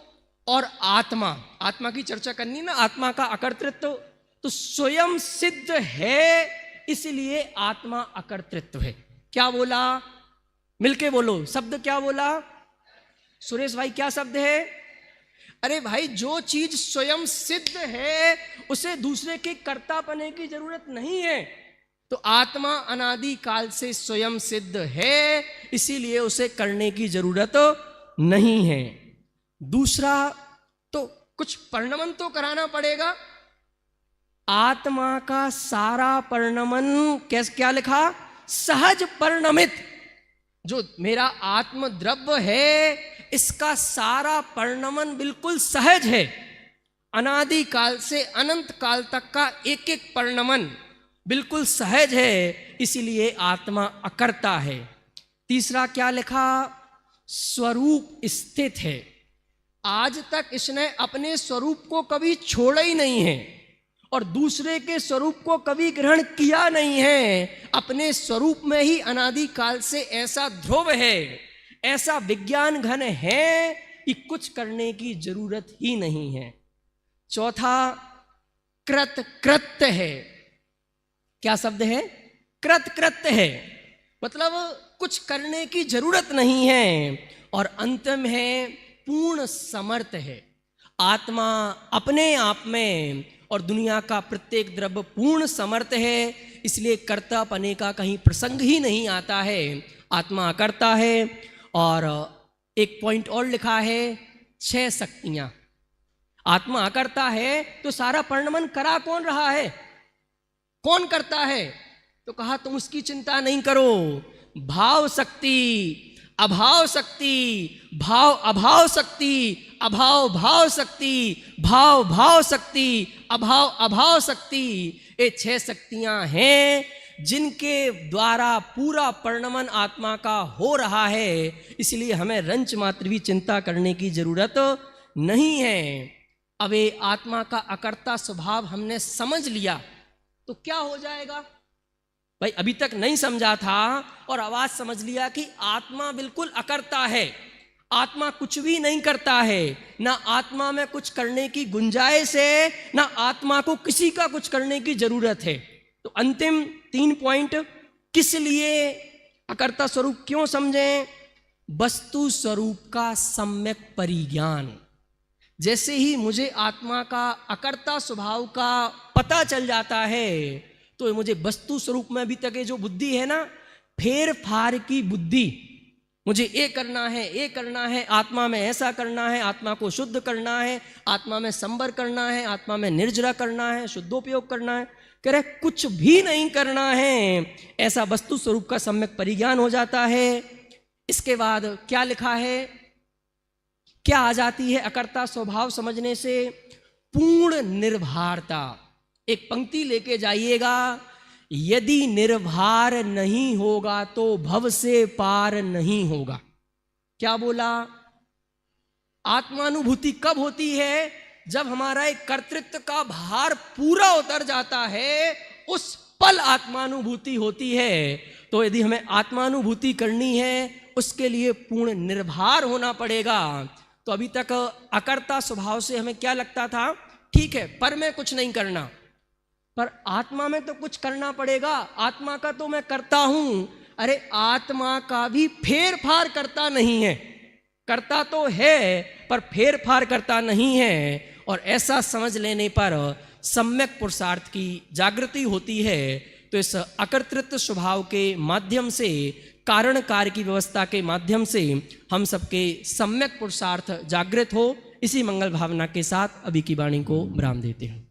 और आत्मा, आत्मा की चर्चा करनी ना, आत्मा का अकर्तृत्व तो स्वयं सिद्ध है, इसलिए आत्मा अकर्तृत्व है। क्या बोला? मिलके बोलो, शब्द क्या बोला? सुरेश भाई क्या शब्द है? अरे भाई, जो चीज स्वयं सिद्ध है उसे दूसरे के कर्तापने की जरूरत नहीं है। तो आत्मा अनादि काल से स्वयं सिद्ध है, इसीलिए उसे करने की जरूरत नहीं है। दूसरा, तो कुछ परिणमन तो कराना पड़ेगा। आत्मा का सारा परिणमन क्या लिखा? सहज परिणमित। जो मेरा आत्म द्रव्य है, इसका सारा परिणमन बिल्कुल सहज है। अनादि काल से अनंत काल तक का एक एक परिणमन बिल्कुल सहज है, इसीलिए आत्मा अकर्ता है। तीसरा क्या लिखा? स्वरूप स्थित है। आज तक इसने अपने स्वरूप को कभी छोड़ा ही नहीं है, और दूसरे के स्वरूप को कभी ग्रहण किया नहीं है। अपने स्वरूप में ही अनादि काल से ऐसा ध्रुव है, ऐसा विज्ञान घन है कि कुछ करने की जरूरत ही नहीं है। चौथा, कृत्य है। क्या शब्द है? कृत्य है, मतलब कुछ करने की जरूरत नहीं है। और अंतिम है, पूर्ण समर्थ है। आत्मा अपने आप में और दुनिया का प्रत्येक द्रव्य पूर्ण समर्थ है, इसलिए कर्तापने का कहीं प्रसंग ही नहीं आता है। आत्मा अकर्ता है। और एक पॉइंट और लिखा है, 6 शक्तियां। आत्मा अकर्ता है तो सारा परिणमन करा कौन रहा है? कौन करता है? तो कहा तुम उसकी चिंता नहीं करो। भाव शक्ति, अभाव शक्ति, भाव अभाव शक्ति, अभाव भाव शक्ति, भाव भाव शक्ति, अभाव अभाव शक्ति, ये 6 शक्तियां हैं जिनके द्वारा पूरा परिणमन आत्मा का हो रहा है। इसलिए हमें रंच मात्र भी चिंता करने की जरूरत नहीं है। अब ये आत्मा का अकर्ता स्वभाव हमने समझ लिया तो क्या हो जाएगा? भाई अभी तक नहीं समझा था और आवाज समझ लिया कि आत्मा बिल्कुल अकर्ता है। आत्मा कुछ भी नहीं करता है, ना आत्मा में कुछ करने की गुंजाइश है, ना आत्मा को किसी का कुछ करने की जरूरत है। तो अंतिम 3 पॉइंट, किस लिए अकर्ता स्वरूप क्यों समझें? वस्तु स्वरूप का सम्यक परिज्ञान। जैसे ही मुझे आत्मा का अकर्ता स्वभाव का पता चल जाता है तो मुझे वस्तु स्वरूप में अभी तक ये जो बुद्धि है ना, फेर फार की बुद्धि, मुझे ये करना है, ये करना है, आत्मा में ऐसा करना है, आत्मा को शुद्ध करना है, आत्मा में संवर करना है, आत्मा में निर्जरा करना है, शुद्धोपयोग करना है, कह रहे कुछ भी नहीं करना है, ऐसा वस्तु स्वरूप का सम्यक परिज्ञान हो जाता है। इसके बाद क्या लिखा है, क्या आ जाती है अकर्ता स्वभाव समझने से? पूर्ण निर्भरता। एक पंक्ति लेके जाइएगा, यदि निर्भर नहीं होगा तो भव से पार नहीं होगा। क्या बोला? आत्मानुभूति कब होती है? जब हमारा एक कर्तृत्व का भार पूरा उतर जाता है, उस पल आत्मानुभूति होती है। तो यदि हमें आत्मानुभूति करनी है, उसके लिए पूर्ण निर्भर होना पड़ेगा। तो अभी तक अकर्ता स्वभाव से हमें क्या लगता था, ठीक है पर मैं कुछ नहीं करना, पर आत्मा में तो कुछ करना पड़ेगा, आत्मा का तो मैं करता हूं। अरे आत्मा का भी फेर फार करता नहीं है, करता तो है पर फेर फार करता नहीं है। और ऐसा समझ लेने पर सम्यक पुरुषार्थ की जागृति होती है। तो इस अकर्तृत्व स्वभाव के माध्यम से, कारण कार्य की व्यवस्था के माध्यम से हम सबके सम्यक पुरुषार्थ जागृत हो, इसी मंगल भावना के साथ अभी की वाणी को विराम देते हैं।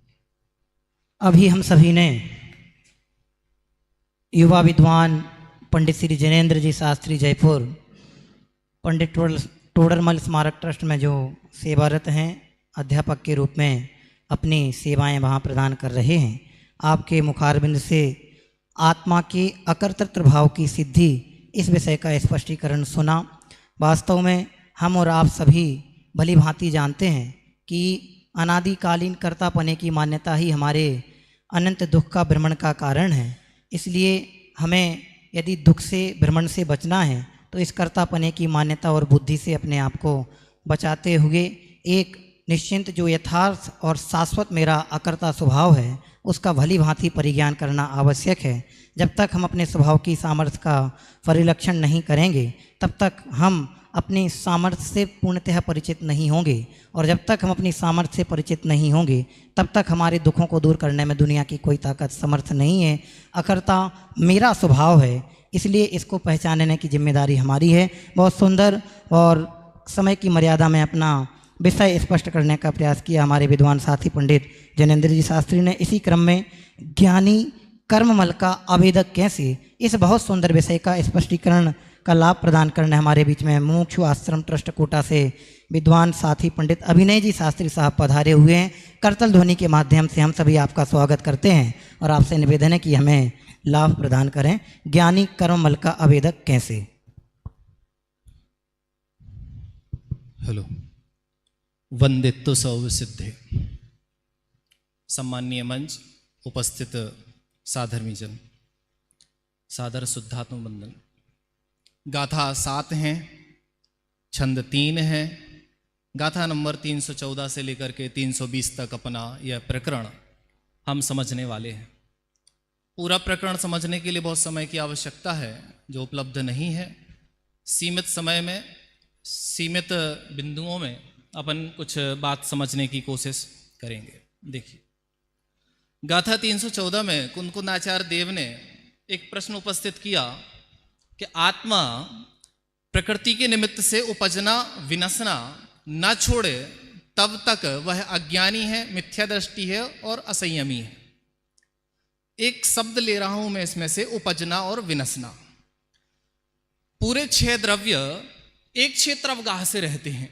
अभी हम सभी ने युवा विद्वान पंडित श्री जैनेन्द्र जी शास्त्री जयपुर, पंडित टोडरमल स्मारक ट्रस्ट में जो सेवारत हैं, अध्यापक के रूप में अपनी सेवाएं वहाँ प्रदान कर रहे हैं, आपके मुखारबिंद से आत्मा के अकर्तृत्व भाव की सिद्धि, इस विषय का स्पष्टीकरण सुना। वास्तव में हम और आप सभी भली भांति जानते हैं कि अनादिकालीन कर्तापने की मान्यता ही हमारे अनंत दुख का भ्रमण का कारण है। इसलिए हमें यदि दुख से भ्रमण से बचना है तो इस कर्तापने की मान्यता और बुद्धि से अपने आप को बचाते हुए एक निश्चिंत जो यथार्थ और शाश्वत मेरा अकर्ता स्वभाव है, उसका भली भांति परिज्ञान करना आवश्यक है। जब तक हम अपने स्वभाव की सामर्थ्य का परिलक्षण नहीं करेंगे, तब तक हम अपनी सामर्थ्य से पूर्णतः परिचित नहीं होंगे, और जब तक हम अपनी सामर्थ्य से परिचित नहीं होंगे, तब तक हमारे दुखों को दूर करने में दुनिया की कोई ताकत समर्थ नहीं है। अकर्ता मेरा स्वभाव है, इसलिए इसको पहचानने की जिम्मेदारी हमारी है। बहुत सुंदर और समय की मर्यादा में अपना विषय स्पष्ट करने का प्रयास किया हमारे विद्वान साथी पंडित जैनेन्द्र जी शास्त्री ने। इसी क्रम में ज्ञानी कर्ममल का आवेदक कैसे, इस बहुत सुंदर विषय का स्पष्टीकरण का लाभ प्रदान करने हमारे बीच में मुमुक्षु आश्रम ट्रस्ट कोटा से विद्वान साथी पंडित अभिनय जी शास्त्री साहब पधारे हुए हैं। करतल ध्वनि के माध्यम से हम सभी आपका स्वागत करते हैं और आपसे निवेदन है कि हमें लाभ प्रदान करें। ज्ञानी कर्ममल का आवेदक कैसे। हेलो, वंदित्व सौविसिद्धे। सम्माननीय मंच, उपस्थित साधर्मी जन, सादर शुद्धात्म वंदन। गाथा 7 हैं, छंद 3 है। गाथा नंबर 314 से लेकर के 320 तक अपना यह प्रकरण हम समझने वाले हैं। पूरा प्रकरण समझने के लिए बहुत समय की आवश्यकता है, जो उपलब्ध नहीं है। सीमित समय में, सीमित बिंदुओं में अपन कुछ बात समझने की कोशिश करेंगे। देखिए, गाथा 314 में कुंदकुंदाचार्य देव ने एक प्रश्न उपस्थित किया कि आत्मा प्रकृति के निमित्त से उपजना विनसना न छोड़े तब तक वह अज्ञानी है, मिथ्या दृष्टि है और असंयमी है। एक शब्द ले रहा हूं मैं इसमें से, उपजना और विनसना। पूरे 6 द्रव्य एक क्षेत्र अवगाह से रहते हैं।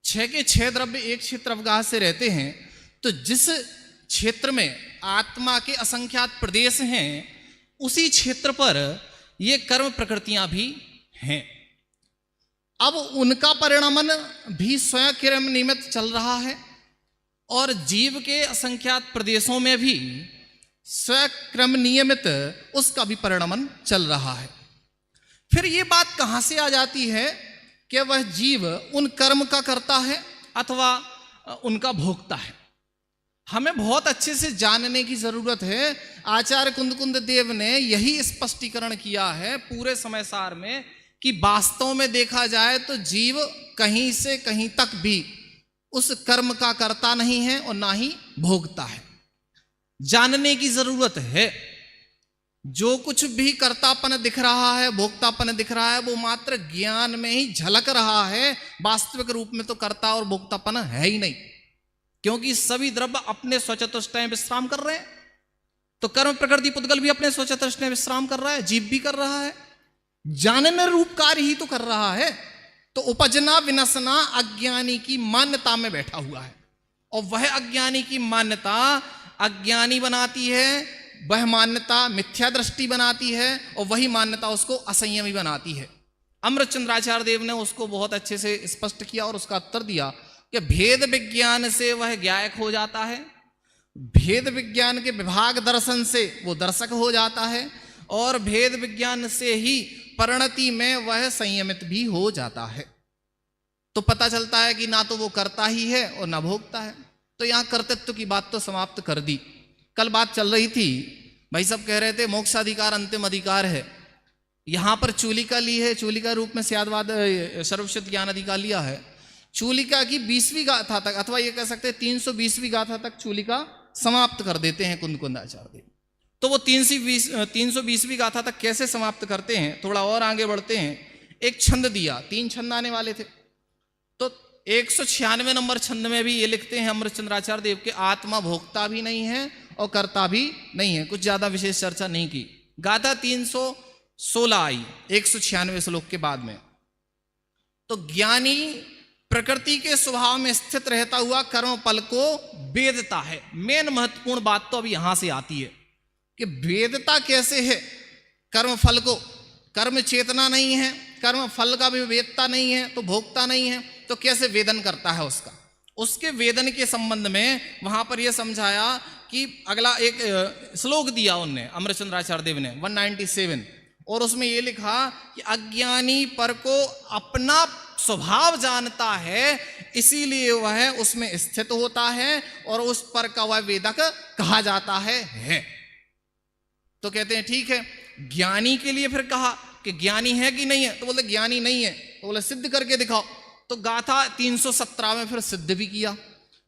6 के 6 द्रव्य एक क्षेत्र अवगाह से रहते हैं। तो जिस क्षेत्र में आत्मा के असंख्यात प्रदेश हैं, उसी क्षेत्र पर ये कर्म प्रकृतियां भी हैं। अब उनका परिणामन भी स्वयं कर्म निमित्त चल रहा है और जीव के असंख्यात प्रदेशों में भी स्वयं क्रम नियमित उसका भी परिणामन चल रहा है। फिर ये बात कहां से आ जाती है कि वह जीव उन कर्म का करता है अथवा उनका भोगता है। हमें बहुत अच्छे से जानने की जरूरत है। आचार्य कुंद देव ने यही स्पष्टीकरण किया है पूरे समय सार में कि वास्तव में देखा जाए तो जीव कहीं से कहीं तक भी उस कर्म का करता नहीं है और ना ही भोगता है। जानने की जरूरत है। जो कुछ भी कर्तापन दिख रहा है, भोक्तापन दिख रहा है, वो मात्र ज्ञान में ही झलक रहा है। वास्तविक रूप में तो कर्ता और भोक्तापन है ही नहीं, क्योंकि सभी द्रव्य अपने स्वचतुष्टय विश्राम कर रहे हैं। तो कर्म प्रकृति पुद्गल भी अपने स्वचतुष्टय विश्राम कर रहा है, जीव भी कर रहा है, जानने रूप कार्य ही तो कर रहा है। तो उपजना विनशना अज्ञानी की मान्यता में बैठा हुआ है, और वह अज्ञानी की मान्यता अज्ञानी बनाती है, वह मान्यता मिथ्या दृष्टि बनाती है, और वही मान्यता उसको असंयमी बनाती है। अमृतचंद्राचार्य देव ने उसको बहुत अच्छे से स्पष्ट किया और उसका उत्तर दिया कि भेद विज्ञान से वह ज्ञायक हो जाता है, भेद विज्ञान के विभाग दर्शन से वो दर्शक हो जाता है, और भेद विज्ञान से ही परिणति में वह संयमित भी हो जाता है। तो पता चलता है कि ना तो वो करता ही है और ना भोगता है। तो यहां कर्तृत्व की बात तो समाप्त कर दी। कल बात चल रही थी, भाई सब कह रहे थे मोक्षाधिकार अंतिम अधिकार है। यहां पर चूलिका ली है, चूलिका रूप में स्यादवाद सर्वशत ज्ञान अधिकार लिया है। चूलिका की 20वीं गाथा तक, अथवा ये कह सकते हैं 320वीं गाथा तक चूलिका समाप्त कर देते हैं कुंदकुंदाचार्य देव। तो वो 320वीं गाथा तक कैसे समाप्त करते हैं, थोड़ा और आगे बढ़ते हैं। एक छंद दिया, 3 छंद आने वाले थे। तो 196 नंबर छंद में भी ये लिखते हैं अमृतचंद्राचार्य देव के आत्मा भोक्ता भी नहीं है और कर्ता भी नहीं है। कुछ ज्यादा विशेष चर्चा नहीं की। गाथा 316 आई 196 श्लोक के बाद में। तो ज्ञानी प्रकृति के स्वभाव में स्थित रहता हुआ कर्म फल को वेदता है। मेन महत्वपूर्ण बात तो अभी यहां से आती है कि वेदता कैसे है कर्म फल को। कर्म चेतना नहीं है, कर्म फल का भी वेदता नहीं है, तो भोगता नहीं है, तो कैसे वेदन करता है उसका। उसके वेदन के संबंध में वहां पर यह समझाया कि अगला एक श्लोक दिया उनने अमृतचंद्राचार्य देव ने 197, और उसमें यह लिखा कि अज्ञानी पर को अपना स्वभाव जानता है, इसीलिए वह उसमें स्थित होता है और उस पर का वह वेदक कहा जाता है। तो कहते हैं ठीक है, ज्ञानी के लिए फिर कहा कि ज्ञानी है कि नहीं है, तो बोले ज्ञानी नहीं है, तो बोले सिद्ध करके दिखाओ। तो गाथा 317 में फिर सिद्ध भी किया।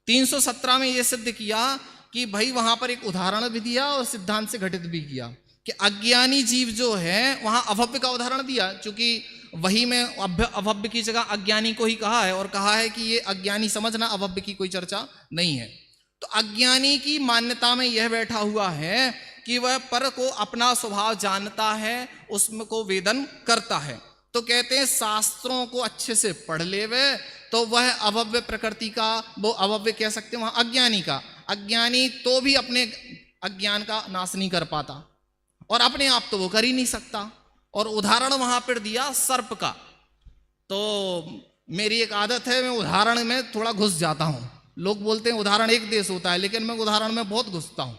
317 में यह सिद्ध किया कि भाई वहां पर एक उदाहरण भी दिया और सिद्धांत से घटित भी किया कि अज्ञानी जीव जो है, वहां अभव्य का उदाहरण दिया, चूंकि वही में अभव्य की जगह अज्ञानी को ही कहा है, और कहा है कि ये अज्ञानी समझना, अभव्य की कोई चर्चा नहीं है। तो अज्ञानी की मान्यता में यह बैठा हुआ है कि वह पर को अपना स्वभाव जानता है, उसमें को वेदन करता है। तो कहते हैं शास्त्रों को अच्छे से पढ़ लेवे तो वह अभव्य प्रकृति का, वो अभव्य कह सकते हैं वहां अज्ञानी का, अज्ञानी तो भी अपने अज्ञान का नाश नहीं कर पाता, और अपने आप तो वो कर ही नहीं सकता। और उदाहरण वहां पर दिया सर्प का। तो मेरी एक आदत है, मैं उदाहरण में थोड़ा घुस जाता हूं। लोग बोलते हैं उदाहरण एक देश होता है, लेकिन मैं उदाहरण में बहुत घुसता हूं।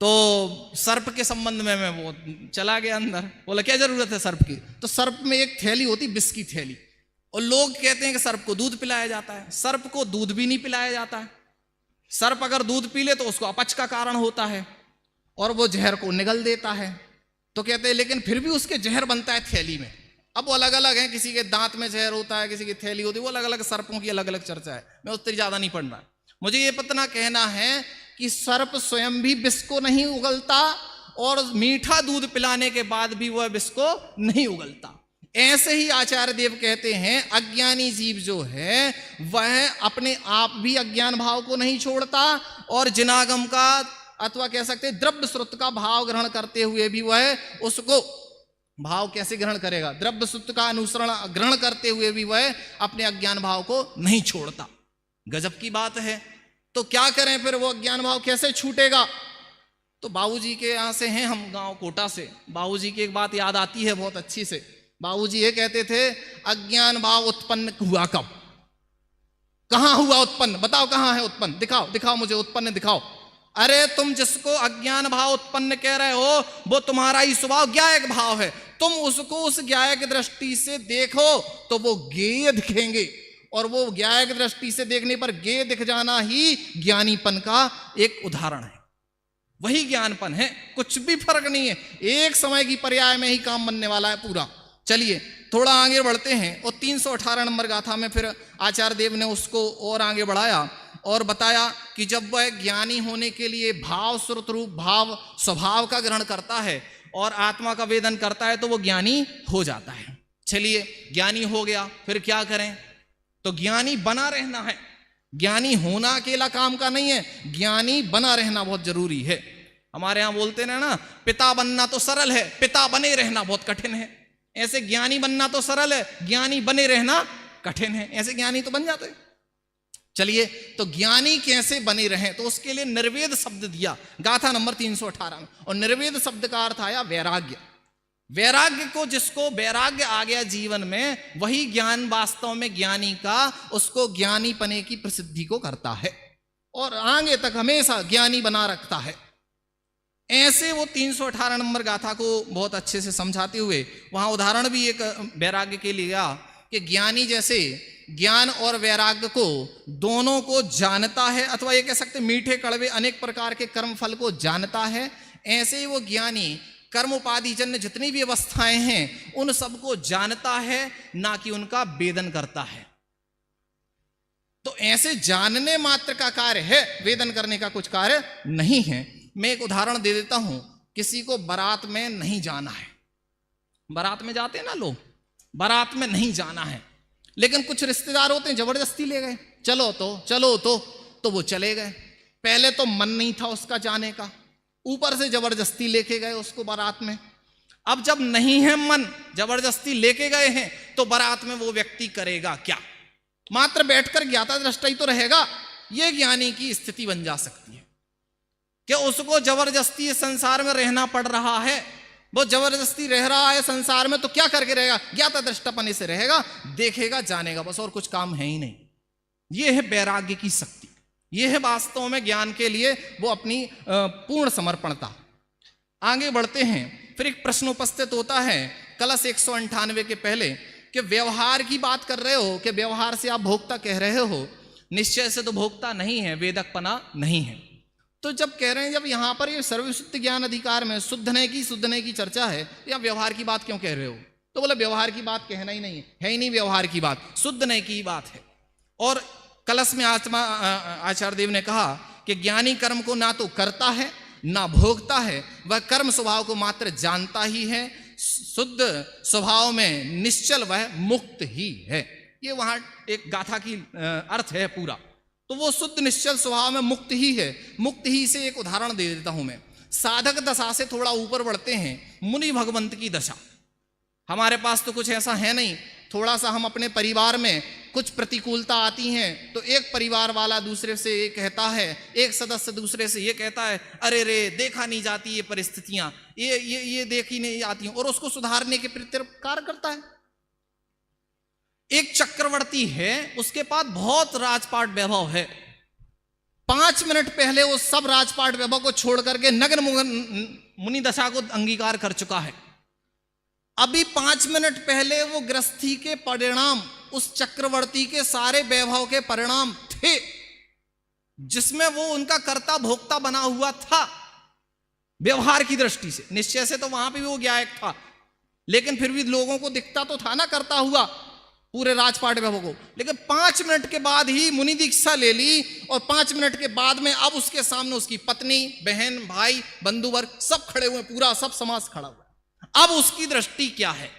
तो सर्प के संबंध में मैं वो चला गया अंदर, बोला क्या जरूरत है सर्प की। तो सर्प में एक थैली होती, विष की थैली, और लोग कहते हैं कि सर्प को दूध पिलाया जाता है। सर्प को दूध भी नहीं पिलाया जाता है। सर्प अगर दूध पी ले तो उसको अपच का कारण होता है और वो जहर को निगल देता है। तो कहते हैं लेकिन फिर भी उसके जहर बनता है थैली में। अब वो अलग अलग है, किसी के दांत में जहर होता है, किसी की थैली होती है, वो अलग अलग सर्पों की अलग अलग चर्चा है। मैं उस तरह ज्यादा नहीं पढ़ रहा। मुझे ये पतना कहना है कि सर्प स्वयं भी विष को नहीं उगलता, और मीठा दूध पिलाने के बाद भी वह विष को नहीं उगलता। ऐसे ही आचार्य देव कहते हैं अज्ञानी जीव जो है वह अपने आप भी अज्ञान भाव को नहीं छोड़ता, और जिनागम का अथवा कह सकते हैं द्रव्य श्रुत का भाव ग्रहण करते हुए भी वह उसको, भाव कैसे ग्रहण करेगा, द्रव्य श्रुत का अनुसरण ग्रहण करते हुए भी वह अपने अज्ञान भाव को नहीं छोड़ता। गजब की बात है। तो क्या करें फिर, वो अज्ञान भाव कैसे छूटेगा। तो बाबूजी के यहाँ से हैं हम, गांव कोटा से। बाबूजी की एक बात याद आती है बहुत अच्छी से। बाबूजी ये कहते थे अज्ञान भाव उत्पन्न हुआ कब, कहां हुआ उत्पन्न, बताओ कहां है उत्पन्न, दिखाओ दिखाओ मुझे उत्पन्न दिखाओ। अरे तुम जिसको अज्ञान भाव उत्पन्न कह रहे हो वो तुम्हारा ही स्वभाव ज्ञायक भाव है। तुम उसको उस ज्ञायक दृष्टि से देखो तो वो ज्ञेय दिखेंगे, और वो ज्ञायक दृष्टि से देखने पर ज्ञेय दिख जाना ही ज्ञानीपन का एक उदाहरण है। वही ज्ञानपन है, कुछ भी फर्क नहीं है, एक समय की पर्याय में ही काम बनने वाला है पूरा। चलिए थोड़ा आगे बढ़ते हैं, और 318 नंबर गाथा में फिर आचार्य देव ने उसको और आगे बढ़ाया और बताया कि जब वह ज्ञानी होने के लिए भाव श्रुत रूप भाव स्वभाव का ग्रहण करता है और आत्मा का वेदन करता है तो वो ज्ञानी हो जाता है। चलिए ज्ञानी हो गया, फिर क्या करें? तो ज्ञानी बना रहना है। ज्ञानी होना अकेला काम का नहीं है, ज्ञानी बना रहना बहुत जरूरी है। हमारे यहां बोलते हैं ना, पिता बनना तो सरल है, पिता बने रहना बहुत कठिन है। ऐसे ज्ञानी बनना तो सरल है, ज्ञानी बने रहना कठिन है। ऐसे ज्ञानी तो बन जाते। चलिए तो ज्ञानी कैसे बने रहें, तो उसके लिए निर्वेद शब्द दिया गाथा नंबर 318 में, और निर्वेद शब्द का अर्थ आया वैराग्य। वैराग्य को, जिसको वैराग्य आ गया जीवन में, वही ज्ञान वास्तव में ज्ञानी का, उसको ज्ञानी पने की प्रसिद्धि को करता है और आगे तक हमेशा ज्ञानी बना रखता है। ऐसे वो 318 नंबर गाथा को बहुत अच्छे से समझाते हुए वहां उदाहरण भी एक वैराग्य के लिए लिया कि ज्ञानी जैसे ज्ञान और वैराग्य को दोनों को जानता है, अथवा ये कह सकते मीठे कड़वे अनेक प्रकार के कर्म फल को जानता है, ऐसे ही वो ज्ञानी कर्म उपाधि जन्य जितनी भी अवस्थाएं हैं उन सबको जानता है, ना कि उनका वेदन करता है। तो ऐसे जानने मात्र का कार्य है, वेदन करने का कुछ कार्य नहीं है। मैं एक उदाहरण दे देता हूं, किसी को बारात में नहीं जाना है, बारात में जाते हैं ना लोग, बारात में नहीं जाना है, लेकिन कुछ रिश्तेदार होते हैं जबरदस्ती ले गए, चलो तो वो चले गए। पहले तो मन नहीं था उसका जाने का, ऊपर से जबरदस्ती लेके गए उसको बारात में। अब जब नहीं है मन, जबरदस्ती लेके गए हैं, तो बारात में वो व्यक्ति करेगा क्या? मात्र बैठकर ज्ञाता दृष्टा ही तो रहेगा। ये ज्ञानी की स्थिति बन जा सकती है कि उसको जबरदस्ती संसार में रहना पड़ रहा है, वो जबरदस्ती रह रहा है संसार में, तो क्या करके रहेगा? ज्ञाता दृष्टापने से रहेगा, देखेगा, जानेगा, बस और कुछ काम है ही नहीं। ये है वैराग्य की शक्ति, ये है वास्तव में ज्ञान के लिए वो अपनी पूर्ण समर्पणता। आगे बढ़ते हैं, फिर एक प्रश्न उपस्थित होता है कलश 198 के पहले कि व्यवहार की बात कर रहे हो, कि व्यवहार से आप भोक्ता कह रहे हो, निश्चय से तो भोक्ता नहीं है, वेदकपना नहीं है। तो जब कह रहे हैं, जब यहां पर ये सर्वशुद्ध ज्ञान अधिकार में शुद्धने की चर्चा है, या व्यवहार की बात क्यों कह रहे हो? तो बोले व्यवहार की बात कहना ही नहीं है ही नहीं व्यवहार की बात, शुद्धने की बात है। और कलश में आचार्य देव ने कहा कि ज्ञानी कर्म को ना तो करता है ना भोगता है, वह कर्म स्वभाव को मात्र जानता ही है, शुद्ध स्वभाव में निश्चल वह मुक्त ही है। ये वहां एक गाथा की अर्थ है पूरा। तो वो शुद्ध निश्चल स्वभाव में मुक्त ही है। मुक्त ही से एक उदाहरण दे देता हूं मैं। साधक दशा से थोड़ा ऊपर बढ़ते हैं, मुनि भगवंत की दशा। हमारे पास तो कुछ ऐसा है नहीं, थोड़ा सा हम अपने परिवार में कुछ प्रतिकूलता आती हैं तो एक परिवार वाला दूसरे से ये कहता है, एक सदस्य दूसरे से ये कहता है, अरे रे देखा नहीं जाती ये परिस्थितियां, ये देखी नहीं जाती, और उसको सुधारने के प्रति कार्य करता है। एक चक्रवर्ती है, उसके पास बहुत राजपाट वैभव है, 5 मिनट पहले वो सब राजपाट वैभव को छोड़ करके नग्न मुनि दशा को अंगीकार कर चुका है। अभी 5 मिनट पहले वो गृहस्थी के परिणाम, उस चक्रवर्ती के सारे वैभव के परिणाम थे जिसमें वो उनका कर्ता भोक्ता बना हुआ था व्यवहार की दृष्टि से। निश्चय से तो वहां पे भी वो ज्ञायक था, लेकिन फिर भी लोगों को दिखता तो था ना करता हुआ पूरे राजपाट वैभव को। लेकिन 5 मिनट के बाद ही मुनि दीक्षा ले ली, और 5 मिनट के बाद में अब उसके सामने उसकी पत्नी, बहन, भाई, बंधु वर्ग सब खड़े हुए, पूरा सब समाज खड़ा हुआ। अब उसकी दृष्टि क्या है?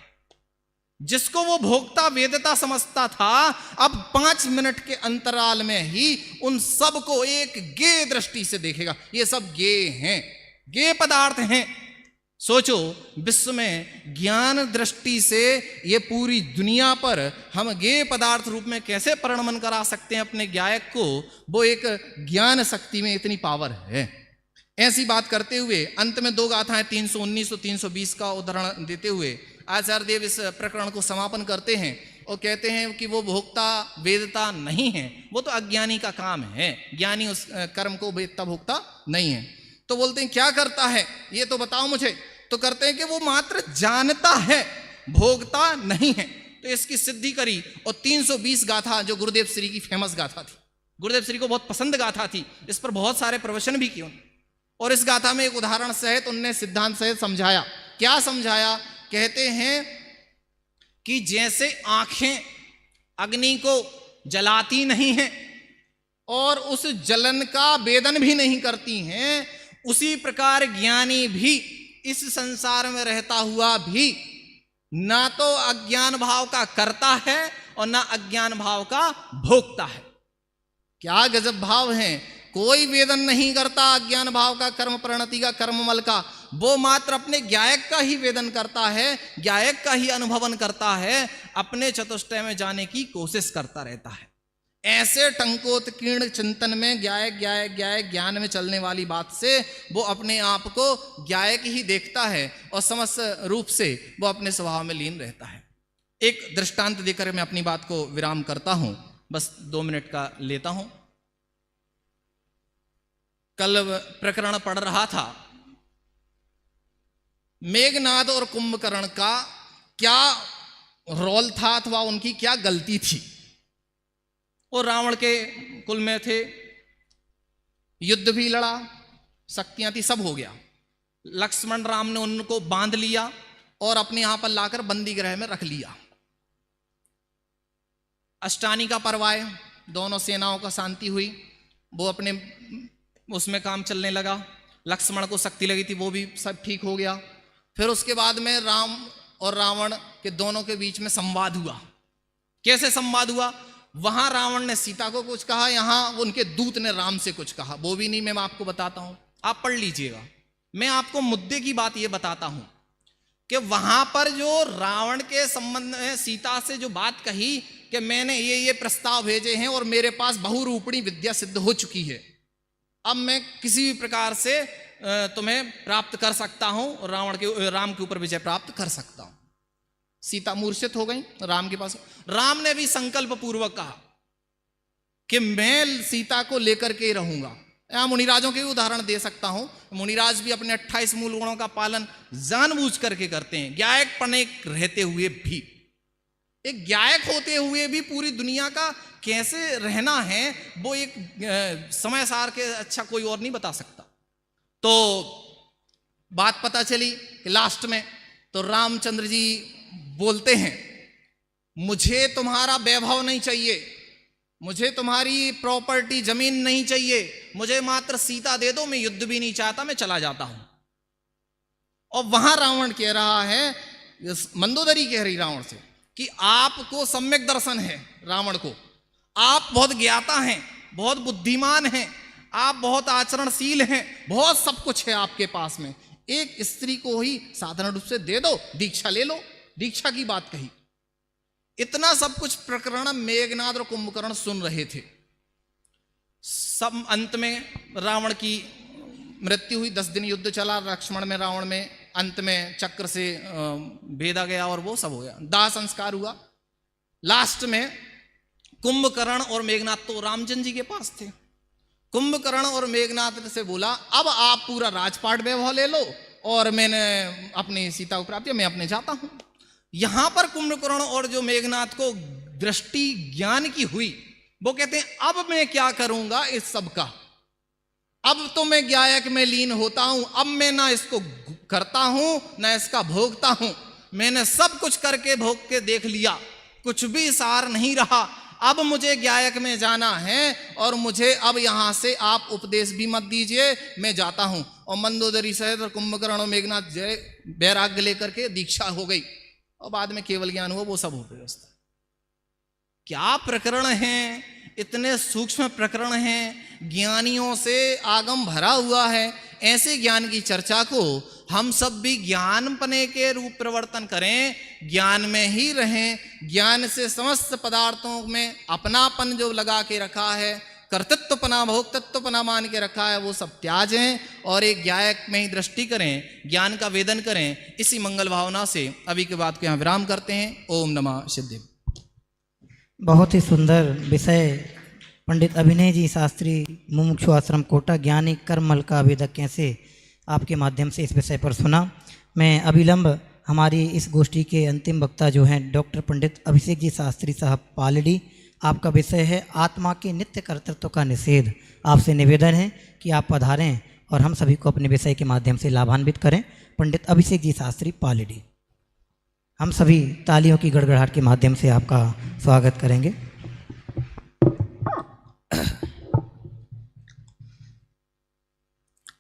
जिसको वो भोक्ता वेदता समझता था, अब 5 मिनट के अंतराल में ही उन सब को एक गे दृष्टि से देखेगा। ये सब गे हैं, गे पदार्थ हैं। सोचो, विश्व में ज्ञान दृष्टि से ये पूरी दुनिया पर हम गे पदार्थ रूप में कैसे परिणमन करा सकते हैं अपने ज्ञायक को? वो एक ज्ञान शक्ति में इतनी पावर है। ऐसी बात करते हुए अंत में 2 गाथाएं 319 और 320 का उदाहरण देते हुए आचार्य देव इस प्रकरण को समापन करते हैं और कहते हैं कि वो भोक्ता वेदता नहीं है, वो तो अज्ञानी का काम है, ज्ञानी उस कर्म को वेदता भोक्ता नहीं है। तो बोलते हैं क्या करता है ये तो बताओ मुझे। तो करते हैं कि वो मात्र जानता है, भोगता नहीं है। तो इसकी सिद्धि करी और 320 गाथा, जो गुरुदेव श्री की फेमस गाथा थी, गुरुदेव श्री को बहुत पसंद गाथा थी, इस पर बहुत सारे प्रवचन भी किए उन्होंने। और इस गाथा में एक उदाहरण सहित उनने सिद्धांत सहित समझाया। क्या समझाया? कहते हैं कि जैसे आंखें अग्नि को जलाती नहीं हैं और उस जलन का वेदन भी नहीं करती हैं, उसी प्रकार ज्ञानी भी इस संसार में रहता हुआ भी ना तो अज्ञान भाव का करता है और ना अज्ञान भाव का भोगता है। क्या गजब भाव है! कोई वेदन नहीं करता अज्ञान भाव का, कर्म परिणति का, कर्ममल का। वो मात्र अपने ज्ञायक का ही वेदन करता है, ज्ञायक का ही अनुभवन करता है, अपने चतुष्टय में जाने की कोशिश करता रहता है। ऐसे टंकोत्कीर्ण चिंतन में ज्ञायक ज्ञायक ज्ञायक ज्ञान में चलने वाली बात से वो अपने आप को ज्ञायक ही देखता है और समस्त रूप से वो अपने स्वभाव में लीन रहता है। एक दृष्टांत देकर मैं अपनी बात को विराम करता हूं, बस 2 मिनट का लेता हूं। कल प्रकरण पढ़ रहा था, मेघनाद और कुंभकर्ण का क्या रोल था अथवा उनकी क्या गलती थी। और रावण के कुल में थे, युद्ध भी लड़ा, शक्तियां थी, सब हो गया। लक्ष्मण राम ने उनको बांध लिया और अपने यहां पर लाकर बंदी गृह में रख लिया। अष्टानी का पर्व आए, दोनों सेनाओं का शांति हुई, वो अपने उसमें काम चलने लगा। लक्ष्मण को शक्ति लगी थी, वो भी सब ठीक हो गया। फिर उसके बाद में राम और रावण के दोनों के बीच में संवाद हुआ। कैसे संवाद हुआ? वहां रावण ने सीता को कुछ कहा, यहां उनके दूत ने राम से कुछ कहा। वो भी नहीं, मैं आपको बताता हूं, आप पढ़ लीजिएगा। मैं आपको मुद्दे की बात ये बताता हूं कि वहां पर जो रावण के संबंध में सीता से जो बात कही कि मैंने ये प्रस्ताव भेजे हैं और मेरे पास बहुरूपणी विद्या सिद्ध हो चुकी है, अब मैं किसी भी प्रकार से तुम्हें प्राप्त कर सकता हूं, राम के ऊपर विजय प्राप्त कर सकता हूं। सीता मूर्छित हो गई राम के पास। राम ने भी संकल्प पूर्वक कहा कि मैं सीता को लेकर के रहूंगा। यहां मुनिराजों के उदाहरण दे सकता हूं। मुनिराज भी अपने 28 मूल गुणों का पालन जानबूझ करके करते हैं, ज्ञायक पने रहते हुए भी। एक ज्ञायक होते हुए भी पूरी दुनिया का कैसे रहना है वो एक समय सार के अच्छा कोई और नहीं बता सकता। तो बात पता चली कि लास्ट में तो रामचंद्र जी बोलते हैं, मुझे तुम्हारा वैभव नहीं चाहिए, मुझे तुम्हारी प्रॉपर्टी जमीन नहीं चाहिए, मुझे मात्र सीता दे दो, मैं युद्ध भी नहीं चाहता, मैं चला जाता हूं। और वहां रावण कह रहा है, मंदोदरी कह रही रावण से कि आपको सम्यक दर्शन है, रावण को आप बहुत ज्ञाता हैं, बहुत बुद्धिमान हैं, आप बहुत आचरणशील हैं, बहुत सब कुछ है आपके पास में। एक स्त्री को ही साधारण रूप से दे दो, दीक्षा ले लो। दीक्षा की बात कही। इतना सब कुछ प्रकरण मेघनाद और कुंभकर्ण सुन रहे थे। सब अंत में रावण की मृत्यु हुई। 10 दिन युद्ध चला लक्ष्मण में रावण में। अंत में चक्र से भेदा गया और वो सब हो गया, दाह संस्कार हुआ। लास्ट में कुंभकर्ण और मेघनाद तो रामचंद्र जी के पास थे। कुंभकर्ण और मेघनाद से बोला, अब आप पूरा राजपाट वैभव ले लो और मैंने अपनी सीता को प्राप्त, मैं अपने जाता हूं। यहां पर कुंभकर्ण और जो मेघनाद को दृष्टि ज्ञान की हुई, वो कहते हैं अब मैं क्या करूंगा इस सब का, अब तो मैं ज्ञायक में लीन होता हूं, अब मैं ना इसको करता हूं ना इसका भोगता हूं, मैंने सब कुछ करके भोग के देख लिया, कुछ भी सार नहीं रहा, अब मुझे ज्ञायक में जाना है और मुझे अब यहां से आप उपदेश भी मत दीजिए, मैं जाता हूं। और मंदोदरी सहित और कुंभकर्ण और मेघनाद जय वैराग्य लेकर के दीक्षा हो गई और बाद में केवल ज्ञान हुआ, वो सब हो व्यवस्था। क्या प्रकरण हैं, इतने सूक्ष्म प्रकरण हैं, ज्ञानियों से आगम भरा हुआ है। ऐसे ज्ञान की चर्चा को हम सब भी ज्ञानपने के रूप प्रवर्तन करें, ज्ञान में ही रहें। ज्ञान से समस्त पदार्थों में अपनापन जो लगा के रखा है, कर्तृत्वपना भोक्तृत्वपना मान के रखा है, वो सब त्याज हैं और एक ज्ञायक में ही दृष्टि करें, ज्ञान का वेदन करें। इसी मंगल भावना से अभी के बाद को यहाँ विराम करते हैं। ओम नमः सिद्धि। बहुत ही सुंदर विषय पंडित अभिनय जी शास्त्री मुमुक्षु आश्रम कोटा ज्ञानी कर्मल का अभेदक कैसे आपके माध्यम से इस विषय पर सुना। मैं अविलंब हमारी इस गोष्ठी के अंतिम वक्ता जो हैं डॉक्टर पंडित अभिषेक जी शास्त्री साहब पालड़ी, आपका विषय है आत्मा के नित्य कर्तृत्व का निषेध। आपसे निवेदन है कि आप पधारें और हम सभी को अपने विषय के माध्यम से लाभान्वित करें। पंडित अभिषेक जी शास्त्री पालड़ी, हम सभी तालियों की गड़गड़ाहट के माध्यम से आपका स्वागत करेंगे।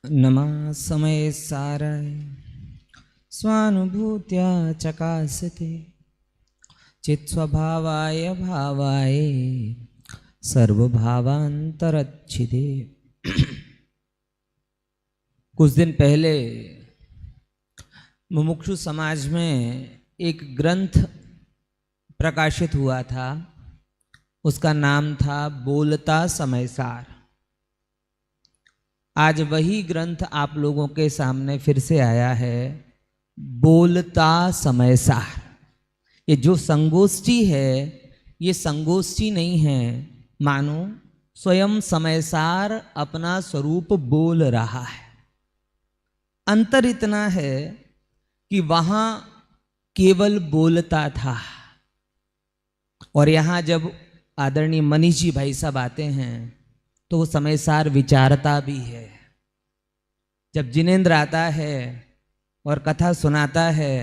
नमः समय साराय स्वानुभूत्या चकासते चित्स्वभावाय भावाय सर्वभावांतरच्छिदे। कुछ दिन पहले मुमुक्षु समाज में एक ग्रंथ प्रकाशित हुआ था, उसका नाम था बोलता समयसार। आज वही ग्रंथ आप लोगों के सामने फिर से आया है, बोलता समयसार। ये जो संगोष्ठी है ये संगोष्ठी नहीं है, मानो स्वयं समयसार अपना स्वरूप बोल रहा है। अंतर इतना है कि वहाँ केवल बोलता था और यहाँ जब आदरणीय मनीष जी भाई साहब आते हैं तो वो समयसार विचारता भी है। जब जिनेंद्र आता है और कथा सुनाता है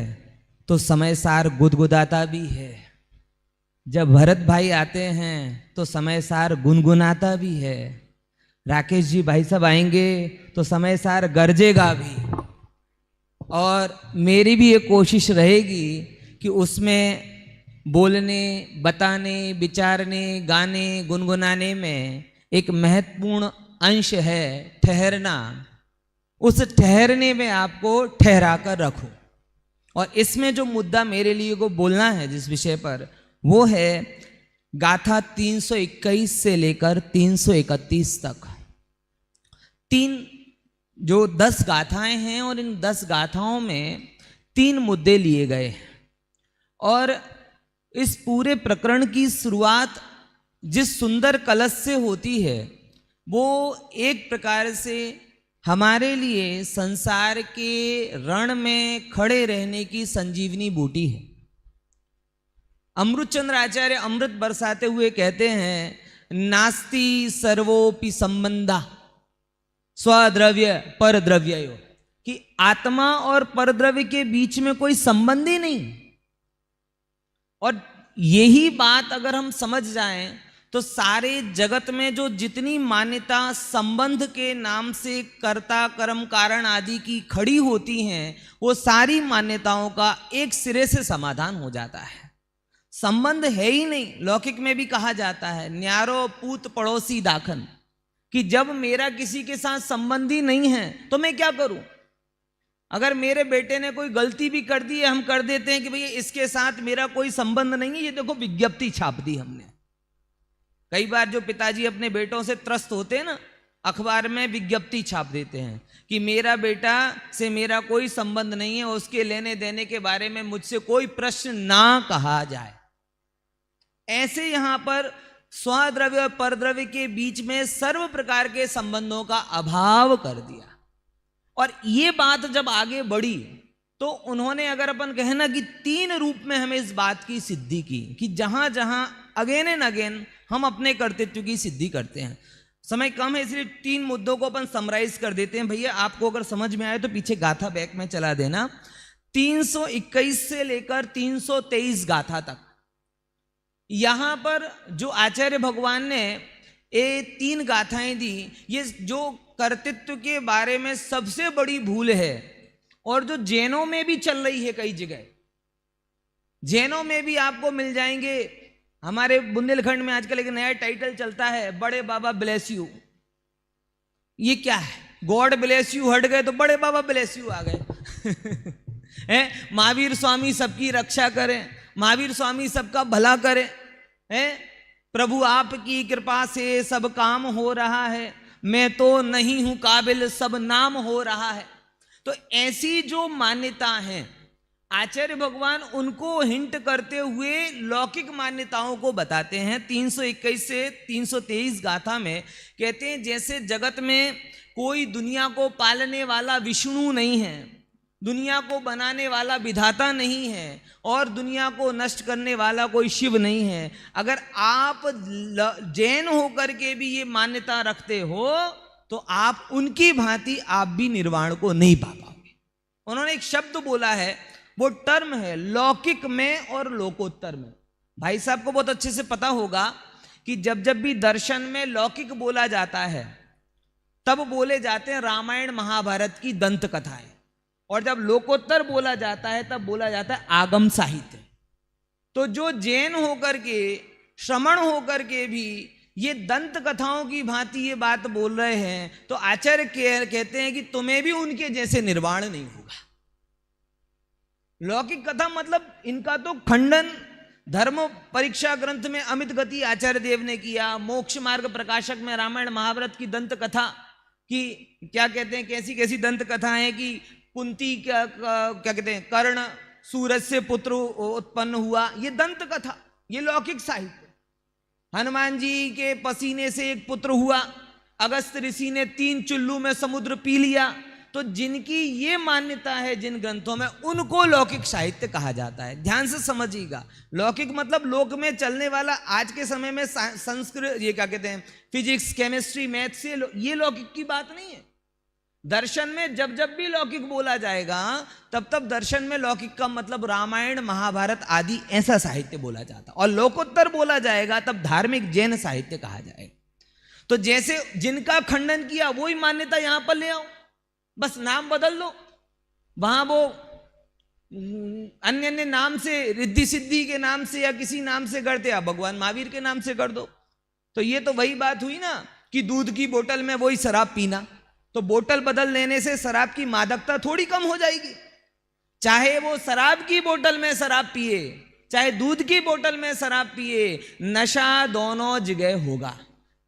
तो समयसार गुदगुदाता भी है। जब भरत भाई आते हैं तो समयसार गुनगुनाता भी है। राकेश जी भाई साहब आएंगे तो समयसार गरजेगा भी। और मेरी भी ये कोशिश रहेगी कि उसमें बोलने, बताने, विचारने, गाने, गुनगुनाने में एक महत्वपूर्ण अंश है ठहरना। उस ठहरने में आपको ठहरा कर रखो। और इसमें जो मुद्दा मेरे लिए को बोलना है जिस विषय पर, वो है गाथा 321 से लेकर 331 तक। 10 गाथाएं हैं और इन 10 गाथाओं में 3 मुद्दे लिए गए हैं। और इस पूरे प्रकरण की शुरुआत जिस सुंदर कलश से होती है वो एक प्रकार से हमारे लिए संसार के रण में खड़े रहने की संजीवनी बूटी है। अमृतचंद्र आचार्य अमृत बरसाते हुए कहते हैं, नास्ति सर्वोपि संबंधा स्वद्रव्य परद्रव्ययो, कि आत्मा और परद्रव्य के बीच में कोई संबंध ही नहीं। और यही बात अगर हम समझ जाएं तो सारे जगत में जो जितनी मान्यता संबंध के नाम से कर्ता कर्म कारण आदि की खड़ी होती हैं वो सारी मान्यताओं का एक सिरे से समाधान हो जाता है। संबंध है ही नहीं। लौकिक में भी कहा जाता है, न्यारो पूत पड़ोसी दाखन, कि जब मेरा किसी के साथ संबंध ही नहीं है तो मैं क्या करूं। अगर मेरे बेटे ने कोई गलती भी कर दी है, हम कर देते हैं कि भैया इसके साथ मेरा कोई संबंध नहीं है, ये देखो विज्ञप्ति छाप दी हमने। कई बार जो पिताजी अपने बेटों से त्रस्त होते हैं ना, अखबार में विज्ञप्ति छाप देते हैं कि मेरा बेटा से मेरा कोई संबंध नहीं है, उसके लेने देने के बारे में मुझसे कोई प्रश्न ना कहा जाए। ऐसे यहां पर स्वद्रव्य और परद्रव्य के बीच में सर्व प्रकार के संबंधों का अभाव कर दिया। और ये बात जब आगे बढ़ी तो उन्होंने, अगर अपन कहना कि 3 रूप में हमें इस बात की सिद्धि की कि जहां जहां अगेन एंड अगेन हम अपने कर्तृत्व की सिद्धि करते हैं। समय कम है इसलिए 3 मुद्दों को अपन समराइज कर देते हैं। भैया आपको अगर समझ में आए तो पीछे गाथा बैक में चला देना। 321 से लेकर 323 गाथा तक, यहां पर जो आचार्य भगवान ने ये 3 गाथाएं दी, ये जो कर्तृत्व के बारे में सबसे बड़ी भूल है और जो जैनों में भी चल रही है। कई जगह जैनों में भी आपको मिल जाएंगे। हमारे बुंदेलखंड में आजकल एक नया टाइटल चलता है, बड़े बाबा ब्लेस यू। ये क्या है? गॉड ब्लेस यू हट गए तो बड़े बाबा ब्लेस यू आ गए। महावीर स्वामी सबकी रक्षा करें, महावीर स्वामी सबका भला करें, प्रभु आपकी कृपा से सब काम हो रहा है, मैं तो नहीं हूं काबिल सब नाम हो रहा है। तो ऐसी जो मान्यता है, आचार्य भगवान उनको हिंट करते हुए लौकिक मान्यताओं को बताते हैं। 321 से 323 गाथा में कहते हैं जैसे जगत में कोई दुनिया को पालने वाला विष्णु नहीं है, दुनिया को बनाने वाला विधाता नहीं है और दुनिया को नष्ट करने वाला कोई शिव नहीं है, अगर आप जैन होकर के भी ये मान्यता रखते हो तो आप उनकी भांति आप भी निर्वाण को नहीं पा पाओगे। उन्होंने एक शब्द बोला है, वो टर्म है लौकिक में और लोकोत्तर में। भाई साहब को बहुत अच्छे से पता होगा कि जब जब भी दर्शन में लौकिक बोला जाता है तब बोले जाते हैं रामायण महाभारत की दंत कथाएं, और जब लोकोत्तर बोला जाता है तब बोला जाता है आगम साहित्य। तो जो जैन होकर के, श्रमण होकर के भी ये दंत कथाओं की भांति ये बात बोल रहे हैं तो आचार्य कहते हैं कि तुम्हें भी उनके जैसे निर्वाण नहीं होगा। लौकिक कथा मतलब इनका तो खंडन धर्म परीक्षा ग्रंथ में अमित गति आचार्य देव ने किया, मोक्ष मार्ग प्रकाशक में रामायण महाभारत की दंत कथा की क्या कहते हैं, कैसी कैसी दंत कथा है कि कुंती क्या कहते हैं, कर्ण सूरज से पुत्र उत्पन्न हुआ, ये दंत कथा, ये लौकिक साहित्य। हनुमान जी के पसीने से एक पुत्र हुआ, अगस्त ऋषि ने 3 चुल्लू में समुद्र पी लिया। तो जिनकी ये मान्यता है जिन ग्रंथों में, उनको लौकिक साहित्य कहा जाता है। ध्यान से समझिएगा, लौकिक मतलब लोक में चलने वाला। आज के समय में संस्कृत, ये क्या कहते हैं, फिजिक्स, केमिस्ट्री, मैथ से ये लौकिक की बात नहीं है। दर्शन में जब जब भी लौकिक बोला जाएगा तब तब दर्शन में लौकिक का मतलब रामायण महाभारत आदि ऐसा साहित्य बोला जाता, और लोकोत्तर बोला जाएगा तब धार्मिक जैन साहित्य कहा जाएगा। तो जैसे जिनका खंडन किया वही मान्यता यहां पर ले आओ, बस नाम बदल दो। वहां वो अन्य अन्य नाम से, रिद्धि सिद्धि के नाम से या किसी नाम से करते, आप भगवान महावीर के नाम से कर दो। तो ये तो वही बात हुई ना कि दूध की बोतल में वही शराब पीना। तो बोतल बदल लेने से शराब की मादकता थोड़ी कम हो जाएगी। चाहे वो शराब की बोतल में शराब पिए, चाहे दूध की बोतल में शराब पिए, नशा दोनों जगह होगा।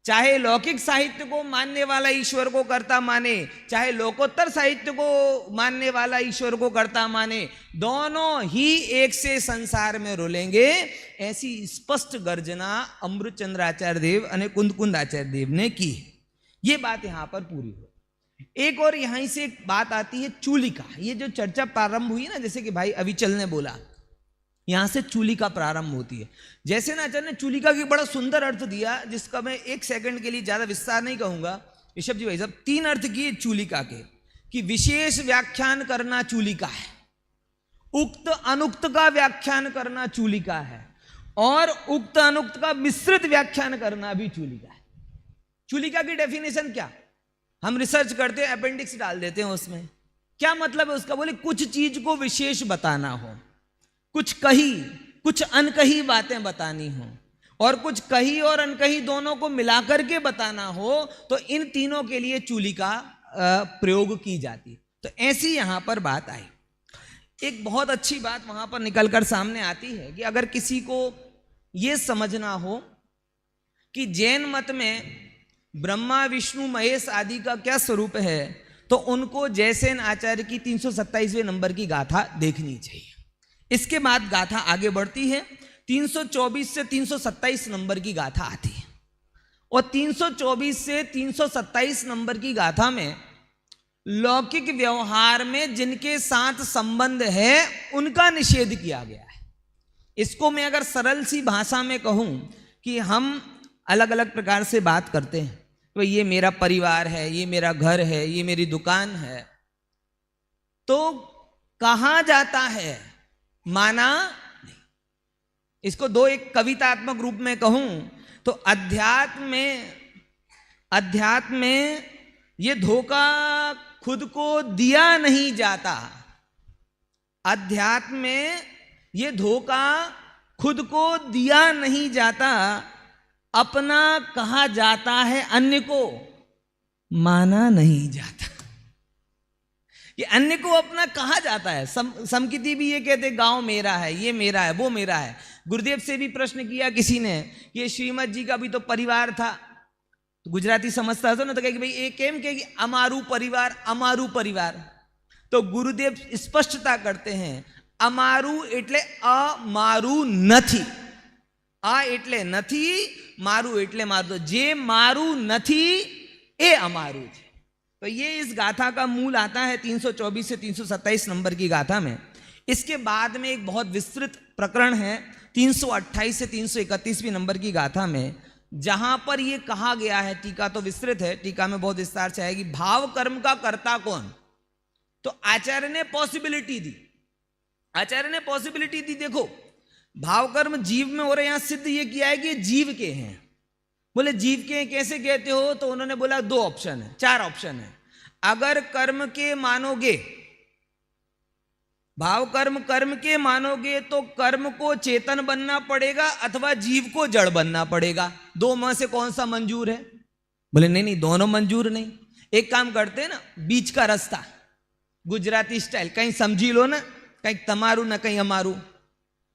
चाहे लौकिक साहित्य को मानने वाला ईश्वर को कर्ता माने, चाहे लोकोत्तर साहित्य को मानने वाला ईश्वर को कर्ता माने, दोनों ही एक से संसार में रुलेंगे। ऐसी स्पष्ट गर्जना अमृतचंद्र आचार्य देव और कुंद आचार्य देव ने की। ये बात यहां पर पूरी हो। एक और यहीं से एक बात आती है चूलिका। ये जो चर्चा प्रारंभ हुई ना, जैसे कि भाई अविचल ने बोला, यहां से चूलिका प्रारंभ होती है। जैसे ना आचार्य ने चूलिका की बड़ा सुंदर अर्थ दिया, जिसका मैं 1 सेकंड के लिए ज्यादा विस्तार नहीं कहूंगा। ऋषभ जी भाई साहब 3 अर्थ किए चूलिका के, कि विशेष व्याख्यान करना चूलिका है, उक्त अनुक्त का व्याख्यान करना चूलिका है, और उक्त अनुक्त का मिश्रित व्याख्यान करना भी चूलिका है। चूलिका की डेफिनेशन क्या, हम रिसर्च करते हैं, अपेंडिक्स डाल देते हैं उसमें। क्या मतलब है उसका, बोले कुछ चीज को विशेष बताना हो, कुछ कही कुछ अनकही बातें बतानी हो, और कुछ कही और अनकही दोनों को मिलाकर के बताना हो, तो इन तीनों के लिए चूलिका प्रयोग की जाती है। तो ऐसी यहां पर बात आई। एक बहुत अच्छी बात वहां पर निकलकर सामने आती है कि अगर किसी को यह समझना हो कि जैन मत में ब्रह्मा विष्णु महेश आदि का क्या स्वरूप है, तो उनको जयसेन आचार्य की 327वें नंबर की गाथा देखनी चाहिए। इसके बाद गाथा आगे बढ़ती है, 324 से 327 नंबर की गाथा आती है, और 324 से 327 नंबर की गाथा में लौकिक व्यवहार में जिनके साथ संबंध है उनका निषेध किया गया है। इसको मैं अगर सरल सी भाषा में कहूं कि हम अलग अलग प्रकार से बात करते हैं, तो ये मेरा परिवार है, ये मेरा घर है, ये मेरी दुकान है, तो कहा जाता है माना नहीं। इसको एक कवितात्मक रूप में कहूं तो अध्यात्म में ये धोखा खुद को दिया नहीं जाता, अध्यात्म में ये धोखा खुद को दिया नहीं जाता, अपना कहा जाता है, अन्य को माना नहीं जाता। ये अन्य को अपना कहा जाता है। समकिति भी ये कहते गांव मेरा है, ये मेरा है, वो मेरा है। गुरुदेव से भी प्रश्न किया किसी ने कि ये श्रीमद जी का भी तो परिवार था, तो गुजराती समझता था ना, तो कहे कि भाई एक केम के अमारू परिवार, अमारू परिवार। तो गुरुदेव स्पष्टता करते हैं, અમારું એટલે અમારું નથી. એટલે નથી, મારું એટલે મારું. तो जे मारू નથી એ અમારું છે. तो ये इस गाथा का मूल आता है 324 से 327 नंबर की गाथा में. इसके बाद में एक बहुत विस्तृत प्रकरण है 328 से 331 नंबर की गाथा में, जहां पर यह कहा गया है, टीका तो विस्तृत है, टीका में बहुत विस्तार से आएगी, भाव कर्म का कर्ता कौन. तो आचार्य ने पॉसिबिलिटी दी. आचार्य ने पॉसिबिलिटी दी. देखो भाव कर्म जीव में हो रहे, यहां सिद्ध ये किया है कि जीव के हैं. बोले जीव के हैं कैसे कहते हो, तो उन्होंने बोला 2 ऑप्शन है, 4 ऑप्शन है. अगर कर्म के मानोगे, भाव कर्म कर्म के मानोगे, तो कर्म को चेतन बनना पड़ेगा अथवा जीव को जड़ बनना पड़ेगा. 2 में से कौन सा मंजूर है. बोले नहीं नहीं, दोनों मंजूर नहीं. एक काम करते हैं ना, बीच का रास्ता, गुजराती स्टाइल, कहीं समझी लो ना, कहीं तमारू ना कहीं अमारू.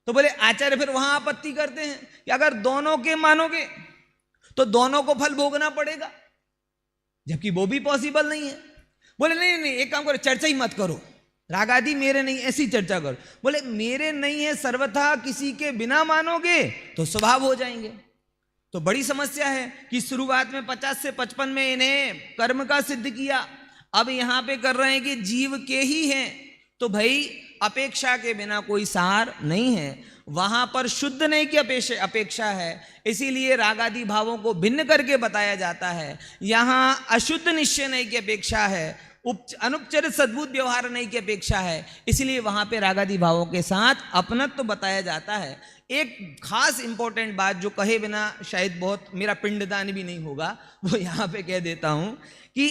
तो बोले आचार्य फिर वहां आपत्ति करते हैं कि अगर दोनों के मानोगे तो दोनों को फल भोगना पड़ेगा, जबकि वो भी पॉसिबल नहीं है. बोले नहीं नहीं, एक काम करो, चर्चा ही मत करो, राग आदि मेरे नहीं, ऐसी चर्चा करो. बोले मेरे नहीं है, सर्वथा किसी के बिना मानोगे तो स्वभाव हो जाएंगे. तो बड़ी समस्या है कि शुरुआत में 50 से 55 में इन्हें कर्म का सिद्ध किया, अब यहां पे कर रहे हैं कि जीव के ही हैं. तो भाई अपेक्षा के बिना कोई सार नहीं है. वहां पर शुद्ध नहीं की अपेक्षा है, इसीलिए रागादि भावों को भिन्न करके बताया जाता है. यहां अशुद्ध निश्चय नहीं की अपेक्षा है, अनुपचरित सद्भुत व्यवहार नहीं की अपेक्षा है, इसलिए वहां पे रागादि भावों के साथ अपनत्व तो बताया जाता है. एक खास इंपॉर्टेंट बात जो कहे बिना शायद बहुत मेरा पिंडदान भी नहीं होगा, वो यहां पे कह देता हूं कि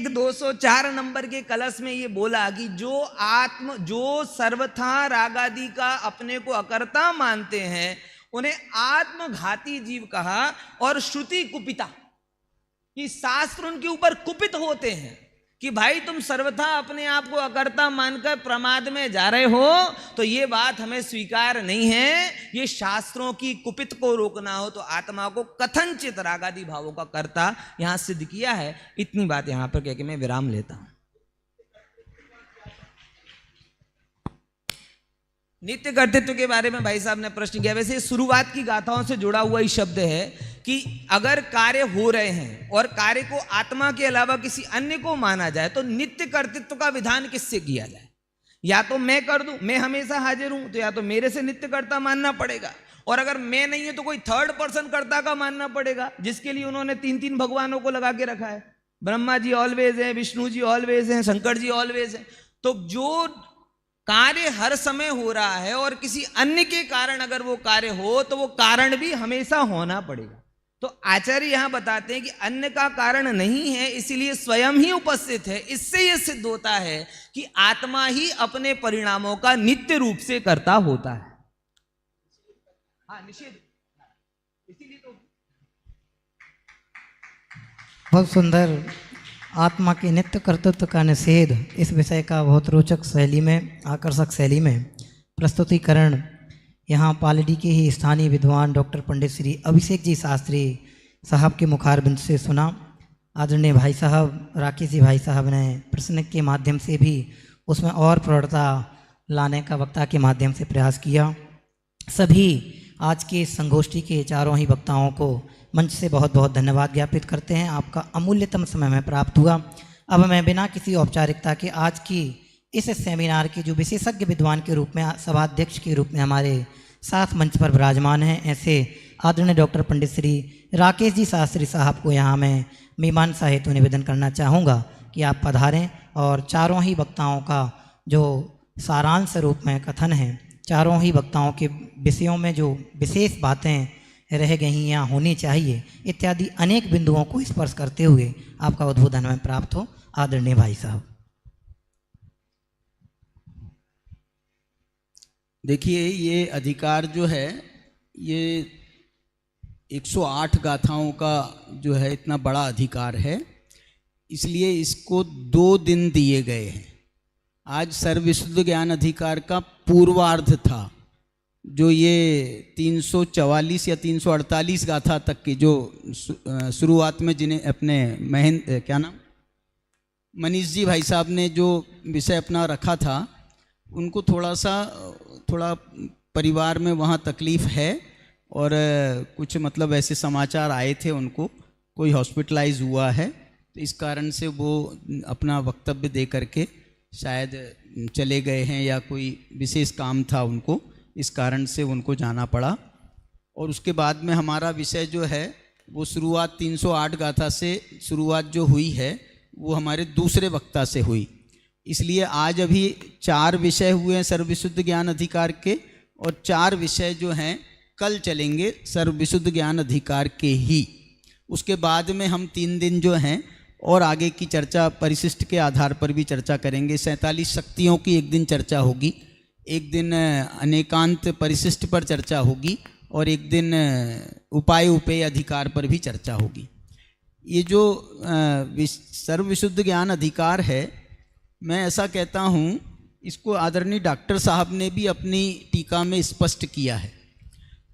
204 नंबर के कलश में ये बोला कि जो सर्वथा रागादि का अपने को अकर्ता मानते हैं उन्हें आत्मघाती जीव कहा, और श्रुति कुपिता, कि शास्त्र उनके ऊपर कुपित होते हैं कि भाई तुम सर्वथा अपने आप को अकर्ता मानकर प्रमाद में जा रहे हो, तो ये बात हमें स्वीकार नहीं है. ये शास्त्रों की कुपित को रोकना हो तो आत्मा को कथनचित रागादि भावों का कर्ता यहां सिद्ध किया है. इतनी बात यहां पर कह के मैं विराम लेता हूं. नित्य कर्तृत्व के बारे में भाई साहब ने प्रश्न किया. वैसे शुरुआत की गाथाओं से जुड़ा हुआ ही शब्द है कि अगर कार्य हो रहे हैं और कार्य को आत्मा के अलावा किसी अन्य को माना जाए तो नित्य कर्तृत्व का विधान किससे किया जाए. या तो मैं कर दूं, मैं हमेशा हाजिर हूं, तो या तो मेरे से नित्य कर्ता मानना पड़ेगा, और अगर मैं नहीं है तो कोई थर्ड पर्सन कर्ता का मानना पड़ेगा, जिसके लिए उन्होंने 3 भगवानों को लगा के रखा है. ब्रह्मा जी ऑलवेज है, विष्णु जी ऑलवेज है, शंकर जी ऑलवेज है. तो जो कार्य हर समय हो रहा है और किसी अन्य के कारण अगर वो कार्य हो तो वो कारण भी हमेशा होना पड़ेगा. तो आचार्य यहां बताते हैं कि अन्य का कारण नहीं है, इसीलिए स्वयं ही उपस्थित है. इससे यह सिद्ध होता है कि आत्मा ही अपने परिणामों का नित्य रूप से कर्ता होता है. हाँ, निषेध, इसीलिए तो बहुत सुंदर आत्मा के नित्य कर्तृत्व का निषेध, इस विषय का बहुत रोचक शैली में, आकर्षक शैली में प्रस्तुतिकरण यहाँ पालड़ी के ही स्थानीय विद्वान डॉक्टर पंडित श्री अभिषेक जी शास्त्री साहब के मुखारबिंद से सुना. आदरणीय भाई साहब राकेश जी भाई साहब ने प्रश्न के माध्यम से भी उसमें और प्रौढ़ता लाने का वक्ता के माध्यम से प्रयास किया. सभी आज के संगोष्ठी के चारों ही वक्ताओं को मंच से बहुत बहुत धन्यवाद ज्ञापित करते हैं. आपका अमूल्यतम समय में प्राप्त हुआ. अब मैं बिना किसी औपचारिकता के आज की इस सेमिनार के जो विशेषज्ञ विद्वान के रूप में, सभाध्यक्ष के रूप में हमारे साथ मंच पर विराजमान हैं, ऐसे आदरणीय डॉक्टर पंडित श्री राकेश जी शास्त्री साहब को यहाँ मैं मीमांसा हेतु निवेदन करना चाहूँगा कि आप पधारें और चारों ही वक्ताओं का जो सारांश रूप में कथन है, चारों ही वक्ताओं के विषयों में जो विशेष बातें रह गई या होनी चाहिए इत्यादि अनेक बिंदुओं को स्पर्श करते हुए आपका उद्बोधन में प्राप्त हो. आदरणीय भाई साहब. देखिए, ये अधिकार जो है ये 108 गाथाओं का जो है इतना बड़ा अधिकार है, इसलिए इसको 2 दिन दिए गए हैं. आज सर्वविशुद्ध ज्ञान अधिकार का पूर्वार्ध था, जो ये 344 या 348 गाथा तक की जो शुरुआत में जिन्हें अपने मनीष जी भाई साहब ने जो विषय अपना रखा था, उनको थोड़ा परिवार में वहाँ तकलीफ़ है, और कुछ मतलब ऐसे समाचार आए थे उनको, कोई हॉस्पिटलाइज हुआ है, तो इस कारण से वो अपना वक्तव्य दे करके शायद चले गए हैं, या कोई विशेष काम था उनको, इस कारण से उनको जाना पड़ा। और उसके बाद में हमारा विषय जो है वो शुरुआत 308 गाथा से शुरुआत जो हुई है वो हमारे दूसरे वक्ता से हुई, इसलिए आज अभी 4 विषय हुए हैं सर्वविशुद्ध ज्ञान अधिकार के, और 4 विषय जो हैं कल चलेंगे सर्वविशुद्ध ज्ञान अधिकार के ही। उसके बाद में हम 3 दिन जो हैं और आगे की चर्चा परिशिष्ट के आधार पर भी चर्चा करेंगे। 47 शक्तियों की एक दिन चर्चा होगी, एक दिन अनेकांत परिशिष्ट पर चर्चा होगी, और एक दिन उपाय उपेय अधिकार पर भी चर्चा होगी। ये जो सर्वविशुद्ध ज्ञान अधिकार है, मैं ऐसा कहता हूँ, इसको आदरणीय डॉक्टर साहब ने भी अपनी टीका में स्पष्ट किया है।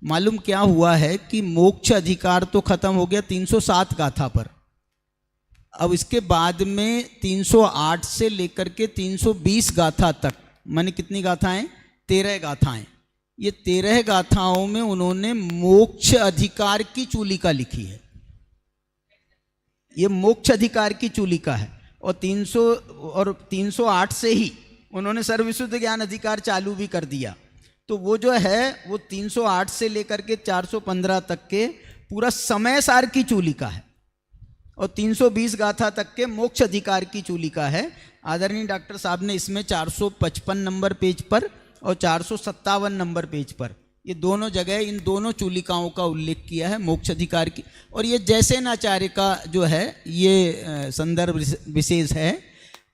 मालूम क्या हुआ है कि मोक्ष अधिकार तो खत्म हो गया 307 गाथा पर, अब इसके बाद में 308 से लेकर के 320 गाथा तक, माने कितनी गाथाएं? 13 गाथाएं। ये 13 गाथाओं में उन्होंने मोक्ष अधिकार की चूलिका लिखी है, ये मोक्ष अधिकार की चूलिका है। और 308 से ही उन्होंने सर्वविशुद्ध ज्ञान अधिकार चालू भी कर दिया, तो वो जो है वो 308 से लेकर के 415 तक के पूरा समय सार की चूलिका है, और 320 गाथा तक के मोक्ष अधिकार की चूलिका है। आदरणीय डॉक्टर साहब ने इसमें 455 नंबर पेज पर और 457 नंबर पेज पर, ये दोनों जगह इन दोनों चूलिकाओं का उल्लेख किया है मोक्ष अधिकार की। और ये जैसेनाचार्य का जो है ये संदर्भ विशेष है।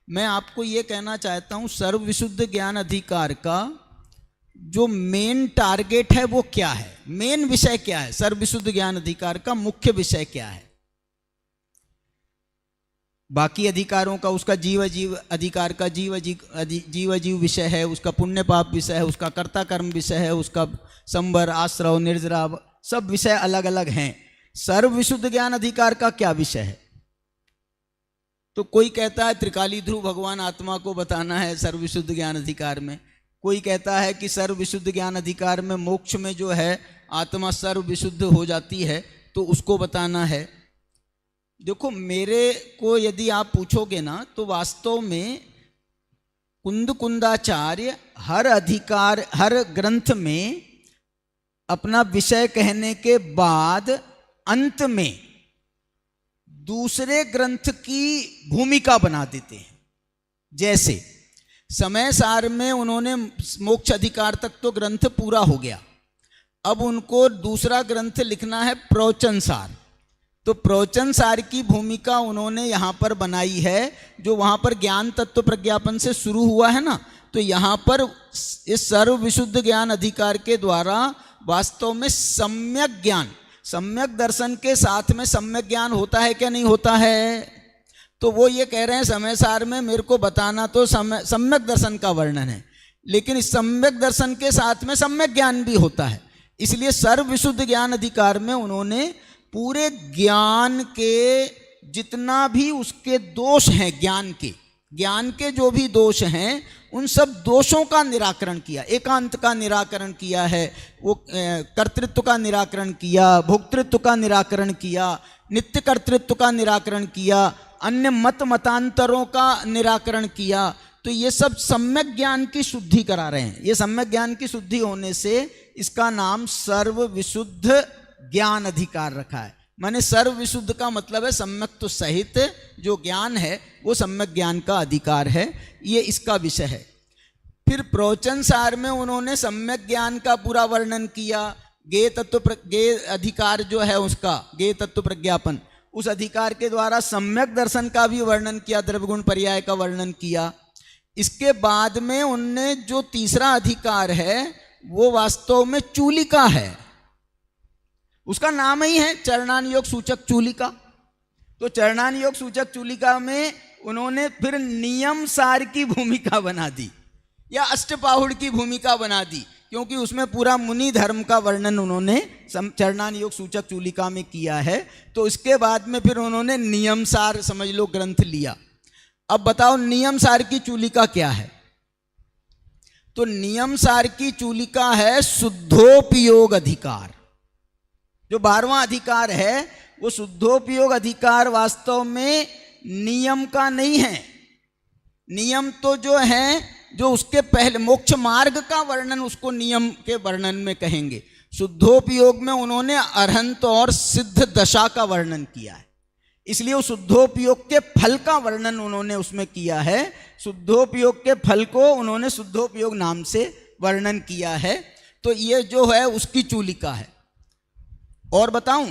मैं आपको ये कहना चाहता हूँ, सर्वविशुद्ध ज्ञान अधिकार का जो मेन टारगेट है वो क्या है, मेन विषय क्या है, सर्वविशुद्ध ज्ञान अधिकार का मुख्य विषय क्या है। बाकी अधिकारों का, उसका जीव अजीव अधिकार का जीव अजीव विषय है, उसका पुण्य पाप विषय है, उसका कर्ता कर्म विषय है, उसका संवर आश्रव निर्जरा सब विषय अलग अलग हैं। सर्वविशुद्ध ज्ञान अधिकार का क्या विषय है? तो कोई कहता है त्रिकाली ध्रुव भगवान आत्मा को बताना है सर्वविशुद्ध ज्ञान अधिकार में, कोई कहता है कि सर्वविशुद्ध ज्ञान अधिकार में मोक्ष में जो है आत्मा सर्वविशुद्ध हो जाती है तो उसको बताना है। देखो, मेरे को यदि आप पूछोगे ना तो वास्तव में कुंदाचार्य हर अधिकार हर ग्रंथ में अपना विषय कहने के बाद अंत में दूसरे ग्रंथ की भूमिका बना देते हैं। जैसे समय सार में उन्होंने मोक्ष अधिकार तक तो ग्रंथ पूरा हो गया, अब उनको दूसरा ग्रंथ लिखना है प्रवचन सार, तो प्रवचन सार की भूमिका उन्होंने यहाँ पर बनाई है। जो वहाँ पर ज्ञान तत्व प्रज्ञापन से शुरू हुआ है ना, तो यहाँ पर इस सर्वविशुद्ध ज्ञान अधिकार के द्वारा वास्तव में सम्यक ज्ञान, सम्यक दर्शन के साथ में सम्यक ज्ञान होता है क्या नहीं होता है? तो वो ये कह रहे हैं समय सार में मेरे को बताना तो सम्यक दर्शन का वर्णन है, लेकिन इस सम्यक दर्शन के साथ में सम्यक ज्ञान भी होता है। इसलिए सर्वविशुद्ध ज्ञान अधिकार में उन्होंने पूरे ज्ञान के जितना भी उसके दोष हैं, ज्ञान के जो भी दोष हैं उन सब दोषों का निराकरण किया, एकांत का निराकरण किया है, वो कर्तृत्व का निराकरण किया, भोक्तृत्व का निराकरण किया, नित्य कर्तृत्व का निराकरण किया, अन्य मतांतरों का निराकरण किया। तो ये सब सम्यक ज्ञान की शुद्धि करा रहे हैं। ये सम्यक ज्ञान की शुद्धि होने से इसका नाम सर्वविशुद्ध ज्ञान अधिकार रखा है। माने सर्वविशुद्ध का मतलब है सम्यक तो सहित जो ज्ञान है वो सम्यक ज्ञान का अधिकार है, ये इसका विषय है। फिर प्रवचन सार में उन्होंने सम्यक ज्ञान का पूरा वर्णन किया, गे अधिकार जो है उसका गे तत्व प्रज्ञापन, उस अधिकार के द्वारा सम्यक दर्शन का भी वर्णन किया, द्रव्य गुण पर्याय का वर्णन किया। इसके बाद में उनने जो तीसरा अधिकार है वो वास्तव में चूलिका है, उसका नाम ही है चरणान योग सूचक चूलिका। तो चरणान योग सूचक चूलिका में उन्होंने फिर नियम सार की भूमिका बना दी या अष्टपाहुड़ की भूमिका बना दी, क्योंकि उसमें पूरा मुनि धर्म का वर्णन उन्होंने चरणान योग सूचक चूलिका में किया है। तो इसके बाद में फिर उन्होंने नियम सार समझ लो ग्रंथ लिया। अब बताओ नियम सार की चूलिका क्या है? तो नियम सार की चूलिका है शुद्धोपयोग अधिकार। जो 12वां अधिकार है वो शुद्धोपयोग अधिकार वास्तव में नियम का नहीं है। नियम तो जो है, जो उसके पहले मोक्ष मार्ग का वर्णन उसको नियम के वर्णन में कहेंगे। शुद्धोपयोग में उन्होंने अरहंत और सिद्ध दशा का वर्णन किया है, इसलिए उस शुद्धोपयोग के फल का वर्णन उन्होंने उसमें किया है। शुद्धोपयोग के फल को उन्होंने शुद्धोपयोग नाम से वर्णन किया है। तो ये जो है उसकी चूलिका है। और बताऊं,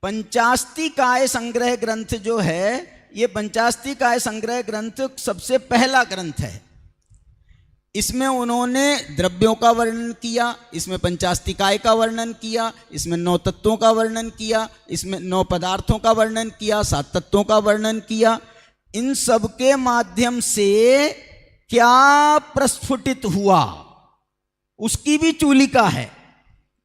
पंचास्ति काय संग्रह ग्रंथ जो है, ये पंचास्ति काय संग्रह ग्रंथ सबसे पहला ग्रंथ है। इसमें उन्होंने द्रव्यों का वर्णन किया, इसमें पंचास्तिकाय का वर्णन किया, इसमें 9 तत्वों का वर्णन किया, इसमें 9 पदार्थों का वर्णन किया, 7 तत्वों का वर्णन किया। इन सब के माध्यम से क्या प्रस्फुटित हुआ उसकी भी चूलिका है।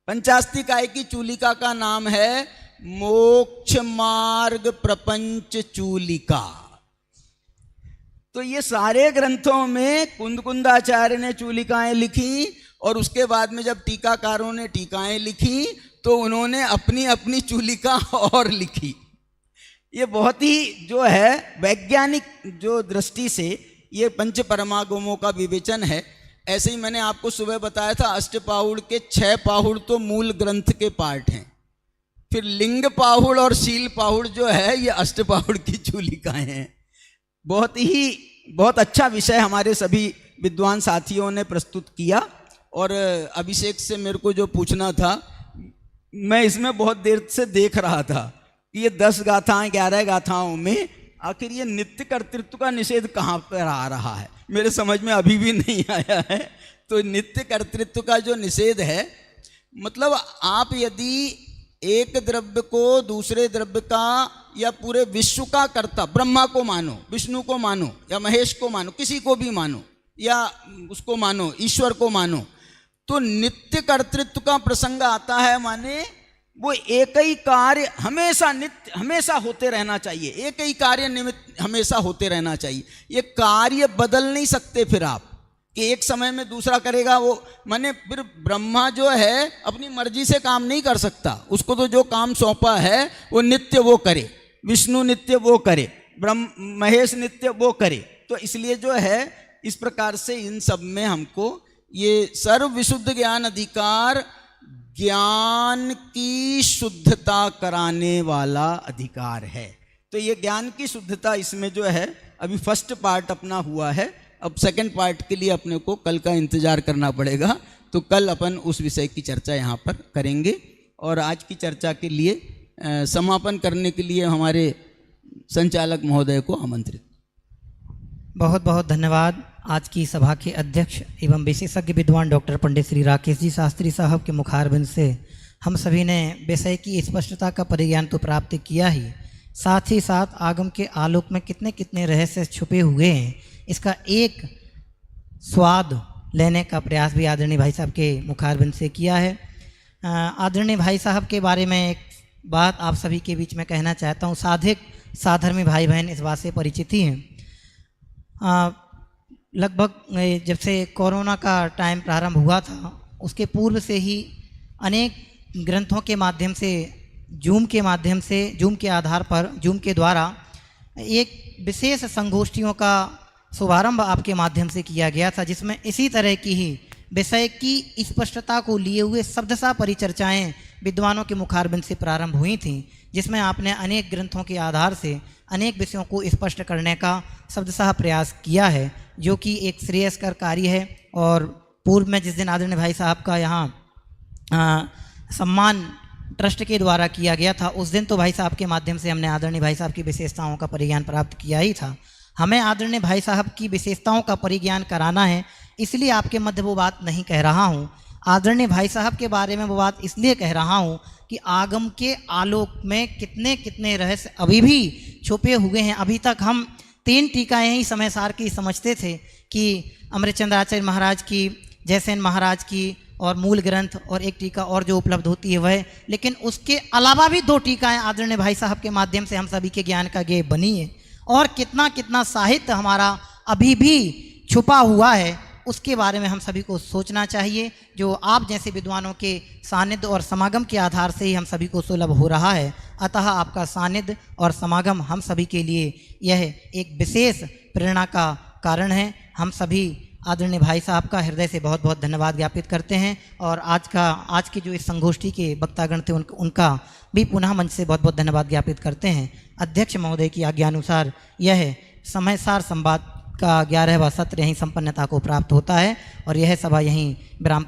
पंचास्तिकाय की चूलिका का नाम है मोक्ष मार्ग प्रपंच चूलिका। तो ये सारे ग्रंथों में कुंदकुंदाचार्य ने चूलिकाएं लिखी, और उसके बाद में जब टीकाकारों ने टीकाएं लिखी तो उन्होंने अपनी अपनी चूलिका और लिखी। ये बहुत ही जो है वैज्ञानिक जो दृष्टि से ये पंच परमागमों का विवेचन है। ऐसे ही मैंने आपको सुबह बताया था, अष्टपाहुड़ के 6 पाहुड़ तो मूल ग्रंथ के पार्ट हैं, फिर लिंग पाहुड़ और शील पाहुड़ जो है ये अष्टपाहुड़ की चूलिकाएं हैं। बहुत अच्छा विषय हमारे सभी विद्वान साथियों ने प्रस्तुत किया। और अभिषेक से मेरे को जो पूछना था, मैं इसमें बहुत देर से देख रहा था कि ये 10 गाथाएं 11 गाथाओं में आखिर ये नित्य कर्तृत्व का निषेध कहाँ पर आ रहा है, मेरे समझ में अभी भी नहीं आया है। तो नित्य कर्तृत्व का जो निषेध है, मतलब आप यदि एक द्रव्य को दूसरे द्रव्य का या पूरे विश्व का कर्ता, ब्रह्मा को मानो, विष्णु को मानो, या महेश को मानो, किसी को भी मानो, या उसको मानो, ईश्वर को मानो, तो नित्य कर्तृत्व का प्रसंग आता है। माने वो एक ही कार्य हमेशा नित्य हमेशा होते रहना चाहिए, एक ही कार्य निमित्त हमेशा होते रहना चाहिए। ये कार्य बदल नहीं सकते फिर आप कि एक समय में दूसरा करेगा। वो माने फिर ब्रह्मा जो है अपनी मर्जी से काम नहीं कर सकता, उसको तो जो काम सौंपा है वो नित्य वो करे, विष्णु नित्य वो करे, महेश नित्य वो करे। तो इसलिए जो है इस प्रकार से इन सब में हमको ये सर्व विशुद्ध ज्ञान अधिकार ज्ञान की शुद्धता कराने वाला अधिकार है। तो ये ज्ञान की शुद्धता इसमें जो है अभी फर्स्ट पार्ट अपना हुआ है। अब सेकंड पार्ट के लिए अपने को कल का इंतजार करना पड़ेगा, तो कल अपन उस विषय की चर्चा यहाँ पर करेंगे। और आज की चर्चा के लिए समापन करने के लिए हमारे संचालक महोदय को आमंत्रित। बहुत बहुत धन्यवाद। आज की सभा के अध्यक्ष एवं विशेषज्ञ विद्वान डॉक्टर पंडित श्री राकेश जी शास्त्री साहब के मुखारबिंद से हम सभी ने विषय की स्पष्टता का परिज्ञान तो प्राप्त किया ही, साथ ही साथ आगम के आलोक में कितने कितने रहस्य छुपे हुए हैं इसका एक स्वाद लेने का प्रयास भी आदरणीय भाई साहब के मुखारबिंद से किया है। आदरणीय भाई साहब के बारे में एक बात आप सभी के बीच में कहना चाहता हूँ। साधिक साधर्मी भाई बहन इस बात से परिचित ही हैं। लगभग जब से कोरोना का टाइम प्रारंभ हुआ था उसके पूर्व से ही अनेक ग्रंथों के माध्यम से, जूम के आधार पर, जूम के द्वारा एक विशेष संगोष्ठियों का शुभारंभ आपके माध्यम से किया गया था, जिसमें इसी तरह की ही विषय की स्पष्टता को लिए हुए शब्दशः परिचर्चाएं विद्वानों के मुखारबिंद से प्रारंभ हुई थीं, जिसमें आपने अनेक ग्रंथों के आधार से अनेक विषयों को स्पष्ट करने का शब्दशः प्रयास किया है, जो कि एक श्रेयस्कर कार्य है। और पूर्व में जिस दिन आदरणीय भाई साहब का यहाँ सम्मान ट्रस्ट के द्वारा किया गया था, उस दिन तो भाई साहब के माध्यम से हमने आदरणीय भाई साहब की विशेषताओं का परिज्ञान प्राप्त किया ही था। हमें आदरणीय भाई साहब की विशेषताओं का परिज्ञान कराना है, इसलिए आपके मध्य वो बात नहीं कह रहा हूँ। आदरणीय भाई साहब के बारे में वो बात इसलिए कह रहा हूँ कि आगम के आलोक में कितने कितने रहस्य अभी भी छुपे हुए हैं। अभी तक हम 3 टीकाएँ ही समय सार की समझते थे कि अमृतचंद्राचार्य महाराज की, जयसेन महाराज की और मूल ग्रंथ, और एक टीका और जो उपलब्ध होती है वह, लेकिन उसके अलावा भी 2 टीकाएँ आदरणीय भाई साहब के माध्यम से हम सभी के ज्ञान का गेय बनी है। और कितना कितना साहित्य हमारा अभी भी छुपा हुआ है, उसके बारे में हम सभी को सोचना चाहिए। जो आप जैसे विद्वानों के सानिध्य और समागम के आधार से ही हम सभी को सुलभ हो रहा है। अतः आपका सानिध्य और समागम हम सभी के लिए यह एक विशेष प्रेरणा का कारण है। हम सभी आदरणीय भाई साहब का हृदय से बहुत बहुत धन्यवाद ज्ञापित करते हैं और आज की जो इस संगोष्ठी के वक्तागण थे उनका भी पुनः मंच से बहुत बहुत धन्यवाद ज्ञापित करते हैं। अध्यक्ष महोदय की आज्ञानुसार यह समयसार संवाद का 11वां सत्र यहीं संपन्नता को प्राप्त होता है और यह सभा यहीं विराम